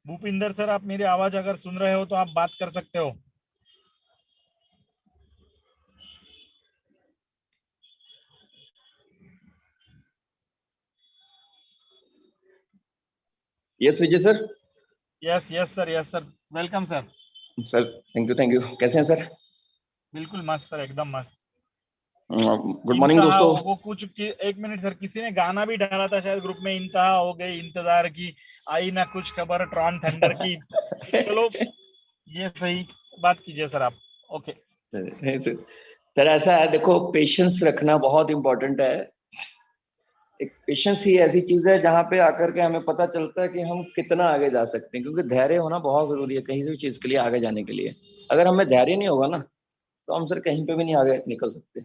Bhupinder sir, आप मेरी आवाज अगर सुन रहे हो तो आप बात कर सकते हो। Yes Vijay sir. Yes sir, welcome sir. Sir thank you. कैसे हैं सर? बिल्कुल मस्त सर, एकदम मस्त। गुड मॉर्निंग इंतहा दोस्तों। वो कुछ एक मिनट सर, किसी ने गाना भी डाला था शायद ग्रुप में, इंतहा हो गई इंतजार की, आई ना कुछ खबर ट्रॉन थंडर की। चलो ये सही बात कीजिए सर आप। ओके सर ऐसा है, देखो पेशेंस रखना बहुत इंपॉर्टेंट है। एक पेशेंस ही ऐसी चीज है जहाँ पे आकर के हमें पता चलता है कि हम कितना आगे जा सकते हैं, क्योंकि धैर्य होना बहुत जरूरी है कहीं भी चीज के लिए आगे जाने के लिए। अगर हमें धैर्य नहीं होगा ना तो हम सर कहीं पे भी नहीं आगे निकल सकते।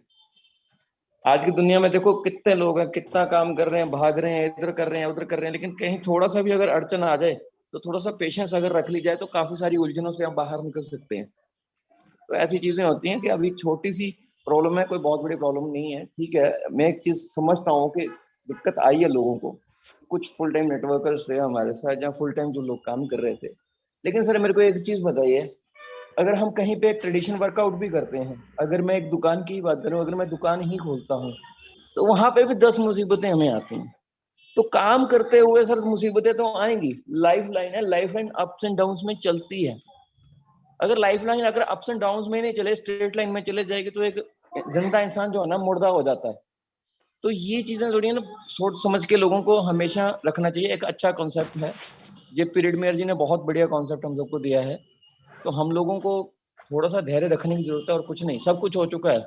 आज की दुनिया में देखो कितने लोग हैं, कितना काम कर रहे हैं, भाग रहे हैं, इधर कर रहे हैं उधर कर रहे हैं, लेकिन कहीं थोड़ा सा भी अगर अड़चन आ जाए तो थोड़ा सा पेशेंस अगर रख ली जाए तो काफी सारी उलझनों से हम बाहर निकल सकते हैं। तो ऐसी चीजें होती हैं कि अभी छोटी सी प्रॉब्लम है, कोई बहुत बड़ी प्रॉब्लम नहीं है, ठीक है। मैं एक चीज समझता हूँ कि दिक्कत आई है लोगों को, कुछ फुल टाइम नेटवर्कर्स थे हमारे साथ या फुल टाइम जो लोग काम कर रहे थे। लेकिन सर मेरे को एक चीज बताइए, अगर हम कहीं पे ट्रेडिशनल वर्कआउट भी करते हैं, अगर मैं एक दुकान की बात करूं, अगर मैं दुकान ही खोलता हूँ तो वहां पे भी 10 मुसीबतें हमें आती हैं। तो काम करते हुए सर मुसीबतें तो आएंगी, लाइफ लाइन है, life line ups and downs में चलती है। अगर लाइफ लाइन अगर अप्स एंड डाउन्स में नहीं चले, स्ट्रेट लाइन में चले जाएगी तो एक जिंदा इंसान जो है ना मुर्दा हो जाता है। तो ये चीजें थोड़ी है ना सोच समझ के लोगों को हमेशा रखना चाहिए। एक अच्छा कॉन्सेप्ट है, जे पीरियड मेयर जी ने बहुत बढ़िया कॉन्सेप्ट हम सबको दिया है। तो हम लोगों को थोड़ा सा धैर्य रखने की जरूरत है, और कुछ नहीं, सब कुछ हो चुका है।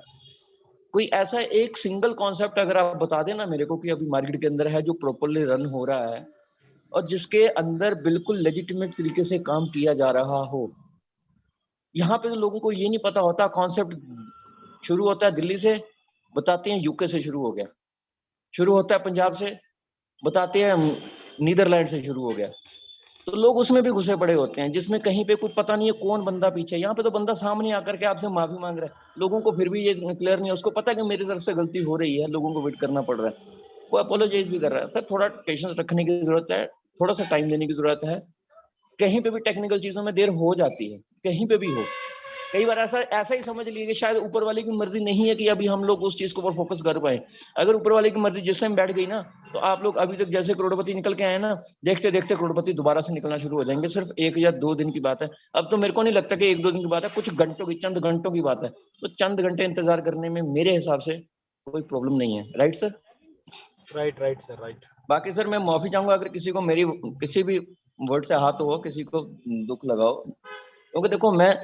कोई ऐसा एक सिंगल कॉन्सेप्ट अगर आप बता देना मेरे को कि अभी मार्केट के अंदर है जो प्रॉपरली रन हो रहा है और जिसके अंदर बिल्कुल लेजिटिमेट तरीके से काम किया जा रहा हो। यहाँ पे तो लोगों को ये नहीं पता होता, कॉन्सेप्ट शुरू होता है दिल्ली से, बताते हैं यूके से शुरू हो गया, शुरू होता है पंजाब से, बताते हैं नीदरलैंड से शुरू हो गया। तो लोग उसमें भी घुसे पड़े होते हैं जिसमें कहीं पे कुछ पता नहीं है कौन बंदा पीछे। यहाँ पे तो बंदा सामने आकर के आपसे माफी मांग रहा है, लोगों को फिर भी ये क्लियर नहीं है, उसको पता है कि मेरी तरफ से गलती हो रही है, लोगों को वेट करना पड़ रहा है, वो अपोलोजाइज भी कर रहा है। सर थोड़ा पेशेंस रखने की जरूरत है, थोड़ा सा टाइम देने की जरूरत है। कहीं पे भी टेक्निकल चीजों में देर हो जाती है, कहीं पे भी हो। कई बार ऐसा ऐसा ही समझ लीजिए कि शायद ऊपर वाले की मर्जी नहीं है कि अभी हम लोग उस चीज के ऊपर फोकस कर पाए। अगर ऊपर वाले की मर्जी जिस टाइम बैठ गई ना, तो आप लोग अभी तक जैसे करोड़पति निकल के आए ना, देखते देखते करोड़पति दोबारा से निकलना शुरू हो जाएंगे। सिर्फ 1 या 2 दिन की बात है। अब तो मेरे को नहीं लगता कि 1-2 दिन की बात है, कुछ घंटों की, चंद घंटों की बात है। तो चंद घंटे इंतजार करने में मेरे हिसाब से कोई प्रॉब्लम नहीं है। Right sir? Right sir, right. बाकी सर मैं माफी चाहूंगा अगर किसी को मेरी किसी भी वर्ड से हाथ हो, किसी को दुख लगाओ, क्योंकि देखो मैं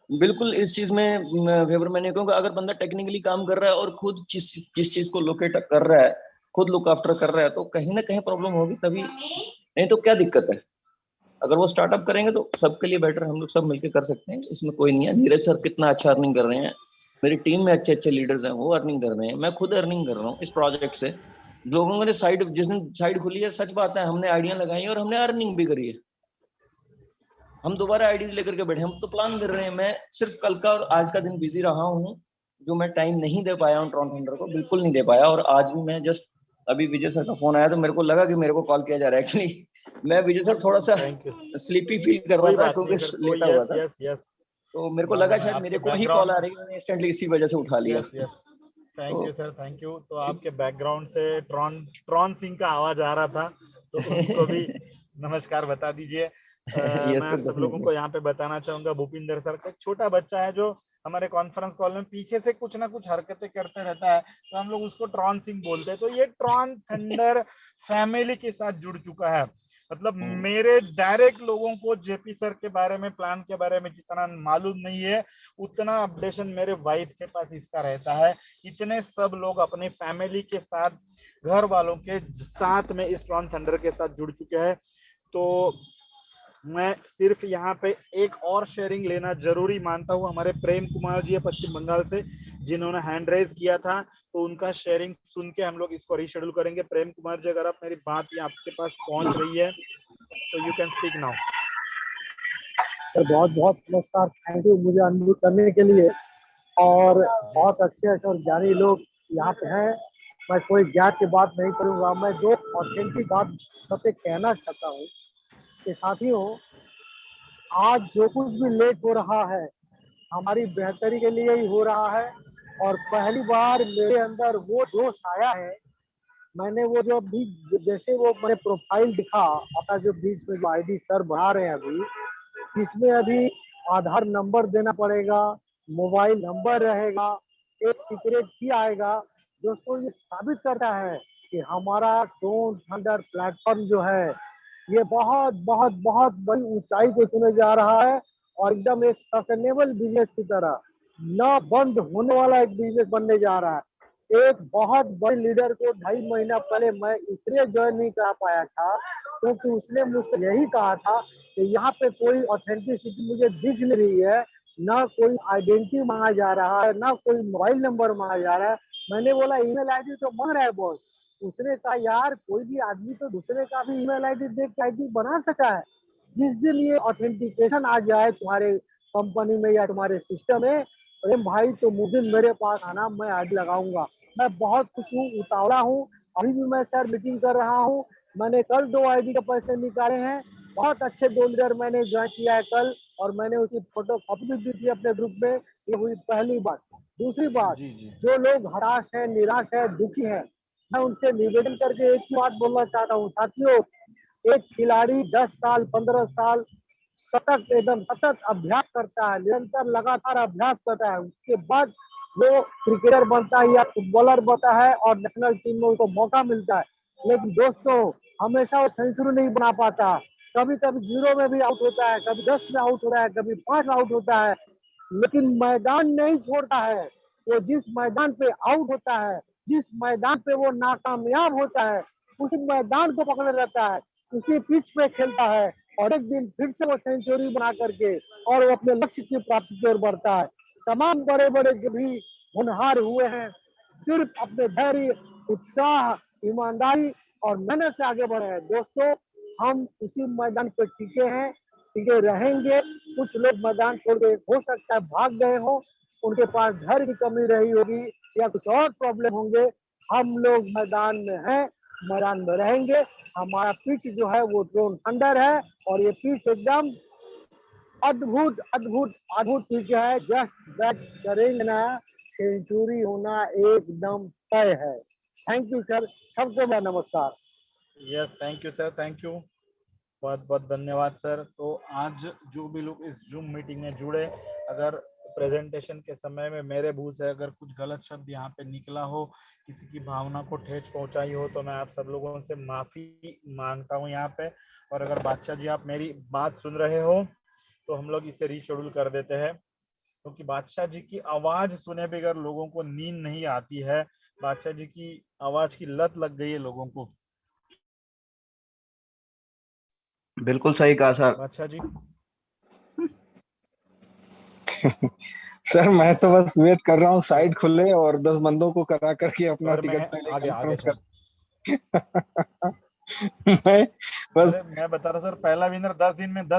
बिल्कुल इस चीज में फेवर में नहीं, क्योंकि अगर बंदा टेक्निकली काम कर रहा है और खुद जिस चीज को लोकेट कर रहा है, खुद लुक आफ्टर कर रहा है, तो कहीं ना कहीं प्रॉब्लम होगी तभी, नहीं तो क्या दिक्कत है। अगर वो स्टार्टअप करेंगे तो सबके लिए बेटर, हम लोग सब मिलकर कर सकते हैं, इसमें कोई नहीं है। नीरज सर कितना अच्छा अर्निंग कर रहे हैं, मेरी टीम में अच्छे अच्छे लीडर्स हैं, वो अर्निंग कर रहे हैं, मैं खुद अर्निंग कर रहा हूँ इस प्रोजेक्ट से। लोगों ने साइड, जिस दिन साइड खुली है, सच बात है, हमने आइडिया लगाई और हमने अर्निंग भी करी है। हम दोबारा आइडियाज लेकर के बैठे, हम तो प्लान कर रहे हैं। मैं सिर्फ कल का और आज का दिन बिजी रहा हूँ, जो मैं टाइम नहीं दे पाया हूँ ट्रॉन थंडर को, बिल्कुल नहीं दे पाया। और आज भी मैं जस्ट अभी विजय सर का फोन आया तो मेरे को लगा कि मेरे को कॉल किया जा रहा है। एक्चुअली मैं विजय सर थोड़ा सा स्लीपी फील कर रहा था क्योंकि लेटा हुआ था, तो मेरे को लगा शायद मेरे को ही कॉल आ रही है, मैंने इंस्टेंटली इसी वजह से उठा लिया। Thank you sir, thank you. तो आपके बैकग्राउंड से ट्रॉन सिंह का आवाज आ रहा था, तो उनको भी नमस्कार बता दीजिए। मैं आप सब लोगों को यहाँ पे बताना चाहूंगा, भूपिंदर सर का एक छोटा बच्चा है जो हमारे कॉन्फ्रेंस कॉल में पीछे से कुछ ना कुछ हरकतें करते रहता है, तो हम लोग उसको ट्रॉन सिंह बोलते हैं। तो ये ट्रॉन थंडर फैमिली के साथ जुड़ चुका है। मतलब मेरे डायरेक्ट लोगों को जेपी सर के बारे में, प्लान के बारे में जितना मालूम नहीं है, उतना अपडेशन मेरे वाइफ के पास इसका रहता है। इतने सब लोग अपने फैमिली के साथ, घर वालों के साथ में इस ट्रॉन थंडर के साथ जुड़ चुके हैं। तो मैं सिर्फ यहाँ पे एक और शेयरिंग लेना जरूरी मानता हूँ। हमारे प्रेम कुमार जी है पश्चिम बंगाल से, जिन्होंने हैंड रेज किया था, तो उनका शेयरिंग सुन के हम लोग इसको रीशेड्यूल करेंगे। प्रेम कुमार जी, अगर आप मेरी बात ये आपके पास पहुंच रही है तो you can speak now. Sir बहुत बहुत नमस्कार, थैंक यू मुझे अनम्यूट करने के लिए। और बहुत अच्छे अच्छे और ज्ञानी लोग यहाँ पे हैं। मैं कोई ज्ञान की बात नहीं करूँगा, मैं जो ऑथेंटिक बात सबसे कहना चाहता हूँ कि साथियों, आज जो कुछ भी लेट हो रहा है हमारी बेहतरी के लिए ही हो रहा है। और पहली बार मेरे अंदर वो जोश आया है मैंने वो जो भी जैसे वो मैंने प्रोफाइल दिखा अपना जो बीच में जो आईडी सर बना रहे हैं अभी, इसमें अभी आधार नंबर देना पड़ेगा, मोबाइल नंबर रहेगा, एक सीक्रेट की आएगा। दोस्तों ये साबित करता है कि हमारा ड्रोन थंडर प्लेटफॉर्म जो है ये बहुत बहुत बहुत बड़ी ऊंचाई को छूने जा रहा है और एकदम एक सस्टेनेबल बिजनेस की तरह न बंद होने वाला एक बिजनेस बनने जा रहा है। एक बहुत बड़े लीडर को 2.5 महीना पहले मैं इसलिए ज्वाइन नहीं कर पाया था क्योंकि उसने मुझसे यही कहा था कि यहाँ पे कोई ऑथेंटिसिटी मुझे दिख नहीं रही है, ना कोई आइडेंटिटी मांगा जा रहा है, ना कोई मोबाइल नंबर मांगा जा रहा है। मैंने बोला ईमेल आईडी तो मांग रहा है बॉस। उसने कहा यार कोई भी आदमी तो दूसरे का भी ईमेल आईडी देख के आईडी बना सकता है। जिस दिन ये ऑथेंटिकेशन आ जाए तुम्हारे कंपनी में या तुम्हारे सिस्टम में, अरे भाई तो उस दिन मेरे पास आना, मैं आईडी लगाऊंगा। मैं बहुत खुश हूँ, उतावला हूँ। अभी भी मैं सर मीटिंग कर रहा हूँ। मैंने कल 2 आईडी के पैसे निकाले हैं। बहुत अच्छे 2 लीडर मैंने ज्वाइन किया है कल और मैंने उसकी फोटो कॉपी भी दी थी अपने ग्रुप में। ये हुई पहली बात। दूसरी बात, जी जी जो लोग हताश है, निराश है, दुखी है, मैं उनसे निवेदन करके एक ही बात बोलना चाहता हूँ साथियों, एक खिलाड़ी 10 साल 15 साल सतत अभ्यास करता है, निरंतर लगातार अभ्यास करता है, उसके बाद वो क्रिकेटर बनता है या फुटबॉलर बनता है और नेशनल टीम में उसको मौका मिलता है। लेकिन दोस्तों हमेशा वो सेंचुरी नहीं बना पाता, कभी कभी 0 में भी आउट होता है, कभी 10 में आउट हो रहा है, कभी 5 में आउट होता है, लेकिन मैदान नहीं छोड़ता है। वो जिस मैदान पे आउट होता है, जिस मैदान पे वो नाकामयाब होता है, उसी मैदान को पकड़े रहता है, उसी पिच पे खेलता है और एक दिन फिर से वो सेंचुरी बना करके और वो अपने लक्ष्य की प्राप्ति की ओर बढ़ता है। तमाम बड़े बड़े जो भी होनहार हुए हैं सिर्फ अपने धैर्य, उत्साह, ईमानदारी और मेहनत से आगे बढ़े हैं। दोस्तों हम उसी मैदान पे टिके हैं, टिके रहेंगे। कुछ लोग मैदान छोड़ के हो सकता है भाग गए हो, उनके पास घर की कमी रही होगी या कुछ और प्रॉब्लम होंगे। हम लोग मैदान में हैं, मैदान में रहेंगे। हमारा पिच जो है वो ड्रोन थंडर है और ये पिच एकदम अद्भुत अद्भुत अद्भुत पिच है। जस्ट बैट करेंगे ना, सेंचुरी होना एकदम तय है। थैंक यू सर, सबको मेरा नमस्कार। Yes thank you sir, thank you, बहुत बहुत धन्यवाद सर। तो आज जो भी लोग इस जूम मीटिंग में जुड़े, अगर प्रेजेंटेशन के समय में मेरे मुंह से अगर कुछ गलत शब्द यहाँ पे निकला हो, किसी की भावना को ठेस पहुंचाई हो, तो मैं आप सब लोगों से माफी मांगता हूँ यहाँ पे। और अगर बादशाह जी आप मेरी बात सुन रहे हो तो हम लोग इसे रीशेड्यूल कर देते हैं, क्योंकि बादशाह जी की आवाज सुने बगैर लोगों को नींद नहीं आती है। बादशाह जी की आवाज की लत लग गई है लोगों को। बिल्कुल सही कहा सर। बादशाह जी सर मैं तो बस वेट कर रहा हूँ साइड खुले और 10 बंदों को करा करके अपना और टिकट मैं पहले आगे आगे कंफर्म सर कर। मैं बस अरे मैं बता रहा हूँ सर, पहला विनर 10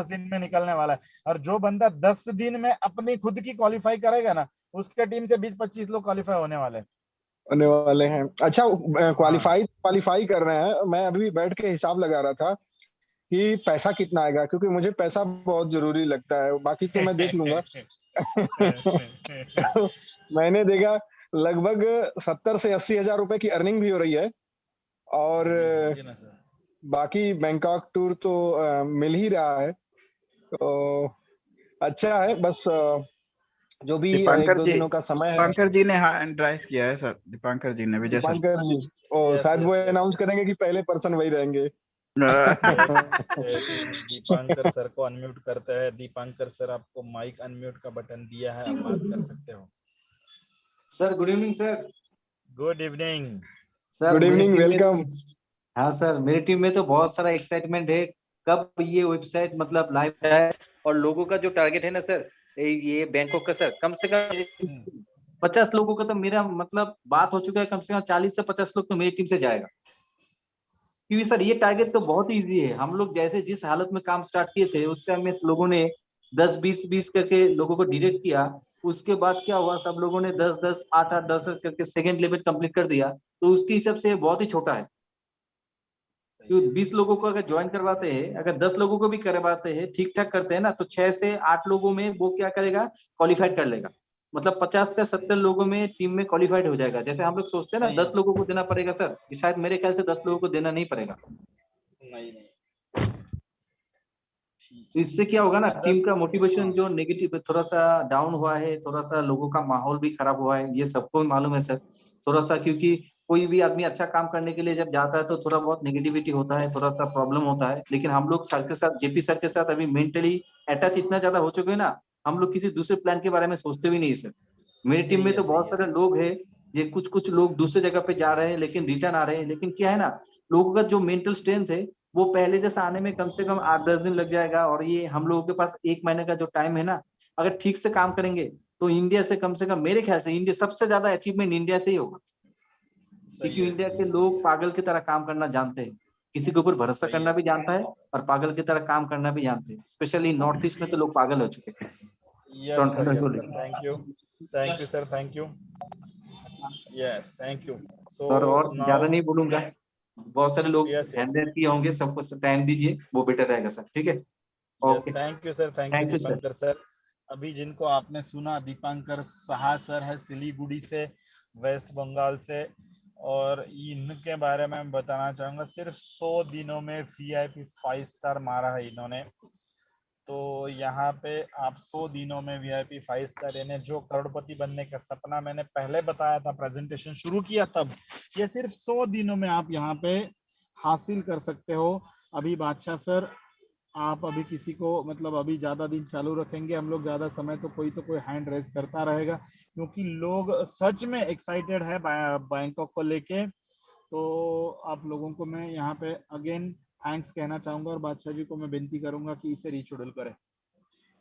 दिन में निकलने वाला है। और जो बंदा 10 दिन में अपनी खुद की क्वालिफाई करेगा ना, उसके टीम से 20-25 लोग क्वालिफाई होने वाले हैं। होने वाले हैं। अच्छा हाँ क्वालिफाई कर रहे हैं। मैं अभी बैठ के हिसाब लगा रहा था कि पैसा कितना आएगा, क्योंकि मुझे पैसा बहुत जरूरी लगता है, बाकी तो मैं देख लूंगा। मैंने देखा लगभग 70 से 80 हजार रुपए की अर्निंग भी हो रही है और जी ना सर। बाकी बैंकॉक टूर तो मिल ही रहा है, तो अच्छा है। बस जो भी एक दो दिनों का समय है। दीपांकर जी ने हैंड राइज किया है सर, दीपांकर जी ने, विजय सर। दीपांकर जी शायद वो अनाउंस करेंगे कि पहले पर्सन वही रहेंगे। दीपांकर सर को अनम्यूट करते हैं। दीपांकर सर आपको माइक अनम्यूट का बटन दिया है, आप बात कर सकते हो। Sir good evening sir. Good evening sir. Good evening, welcome. हाँ सर, मेरी टीम में तो बहुत सारा एक्साइटमेंट है, कब ये वेबसाइट मतलब लाइव है। और लोगों का जो टारगेट है ना सर, ये बैंकॉक का सर, कम से कम 50 लोगों का तो मेरा मतलब बात हो चुका है, कम से कम 40 से 50 लोग तो मेरी टीम से जाएगा। क्योंकि सर ये टारगेट तो बहुत इजी है। हम लोग जैसे जिस हालत में काम स्टार्ट किए थे उस टाइम में लोगों ने 10-20 करके लोगों को डायरेक्ट किया। उसके बाद क्या हुआ, सब लोगों ने 10-10 8-8 10 करके सेकंड लेवल कंप्लीट कर दिया। तो उसके हिसाब से बहुत ही छोटा है। तो 20 लोगों को अगर ज्वाइन करवाते हैं, अगर 10 लोगों को भी करवाते हैं, ठीक ठाक करते हैं ना, तो 6 से 8 लोगों में वो क्या करेगा, क्वालिफाइड कर लेगा। मतलब 50 से 70 लोगों में टीम में क्वालिफाइड हो जाएगा। जैसे हम लोग सोचते हैं ना 10 लोगों को देना पड़ेगा सर, शायद मेरे ख्याल से 10 लोगों को देना नहीं पड़ेगा। नहीं तो इससे क्या होगा ना, टीम का मोटिवेशन जो नेगेटिव थोड़ा सा डाउन हुआ है, थोड़ा सा लोगों का माहौल भी खराब हुआ है, ये सबको मालूम है सर। थोड़ा सा क्योंकि कोई भी आदमी अच्छा काम करने के लिए जब जाता है तो थोड़ा बहुत नेगेटिविटी होता है, थोड़ा सा प्रॉब्लम होता है। लेकिन हम लोग सर के साथ, जेपी सर के साथ अभी मेंटली अटैच इतना ज्यादा हो चुके हैं ना, हम लोग किसी दूसरे प्लान के बारे में सोचते भी नहीं सर। मेरी टीम में तो बहुत सारे लोग हैं, ये कुछ लोग दूसरे जगह पे जा रहे हैं लेकिन रिटर्न आ रहे हैं। लेकिन क्या है ना, लोगों का जो मेंटल स्ट्रेंथ है वो पहले जैसा आने में कम से कम 8-10 दिन लग जाएगा। और ये हम लोगों के पास 1 महीने का जो टाइम है ना, अगर ठीक से काम करेंगे तो इंडिया से कम मेरे ख्याल से इंडिया सबसे ज्यादा अचीवमेंट इंडिया से ही होगा। क्योंकि इंडिया के लोग पागल की तरह काम करना जानते हैं, किसी के ऊपर भरोसा करना भी जानता है और पागल की तरह काम करना भी जानते हैं। स्पेशली नॉर्थ ईस्ट में तो लोग पागल हो चुके हैं। Thank you sir, thank you. Yes, thank you. Sir और ज्यादा नहीं बोलूंगा, बहुत सारे लोग हैंडल किए होंगे, सबको टाइम दीजिए, वो बेटर रहेगा सर। ठीक है, okay, thank you sir, thank you Dipankar sir. अभी जिनको आपने सुना, दीपांकर साहा सर है सिलीगुड़ी से, वेस्ट बंगाल से, और इनके बारे में मैं बताना चाहूंगा, सिर्फ 100 दिनों में VIP 5 स्टार मारा है इन्होंने। तो यहाँ पे आप 100 दिनों में VIP 5 स्टार, यानी जो करोड़पति बनने का सपना मैंने पहले बताया था, प्रेजेंटेशन शुरू किया तब, ये सिर्फ 100 दिनों में आप यहाँ पे हासिल कर सकते हो। अभी बादशाह सर, आप अभी किसी को मतलब अभी ज्यादा दिन चालू रखेंगे हम लोग, ज्यादा समय तो कोई हैंड रेज करता रहेगा, क्योंकि लोग सच में एक्साइटेड है बैंकॉक को लेके। तो आप लोगों को मैं यहाँ पे अगेन थैंक्स कहना चाहूंगा, और बादशाह जी को मैं विनती करूंगा कि इसे रीशेड्यूल करें।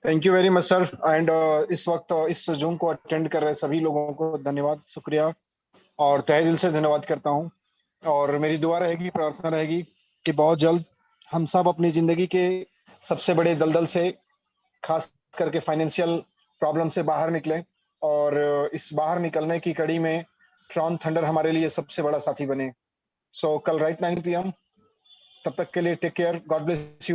Thank you very much sir. And इस वक्त इस जूम को अटेंड कर रहे सभी लोगों को धन्यवाद, शुक्रिया, और तहे दिल से धन्यवाद करता हूँ। और मेरी दुआ रहेगी, प्रार्थना रहेगी कि बहुत जल्द हम सब अपनी जिंदगी के सबसे बड़े दलदल से, खास करके फाइनेंशियल प्रॉब्लम से बाहर निकलें, और इस बाहर निकलने की कड़ी में ट्रॉन थंडर हमारे लिए सबसे बड़ा साथी बने। सो कल राइट 9 PM, तब तक के लिए take care, God bless you.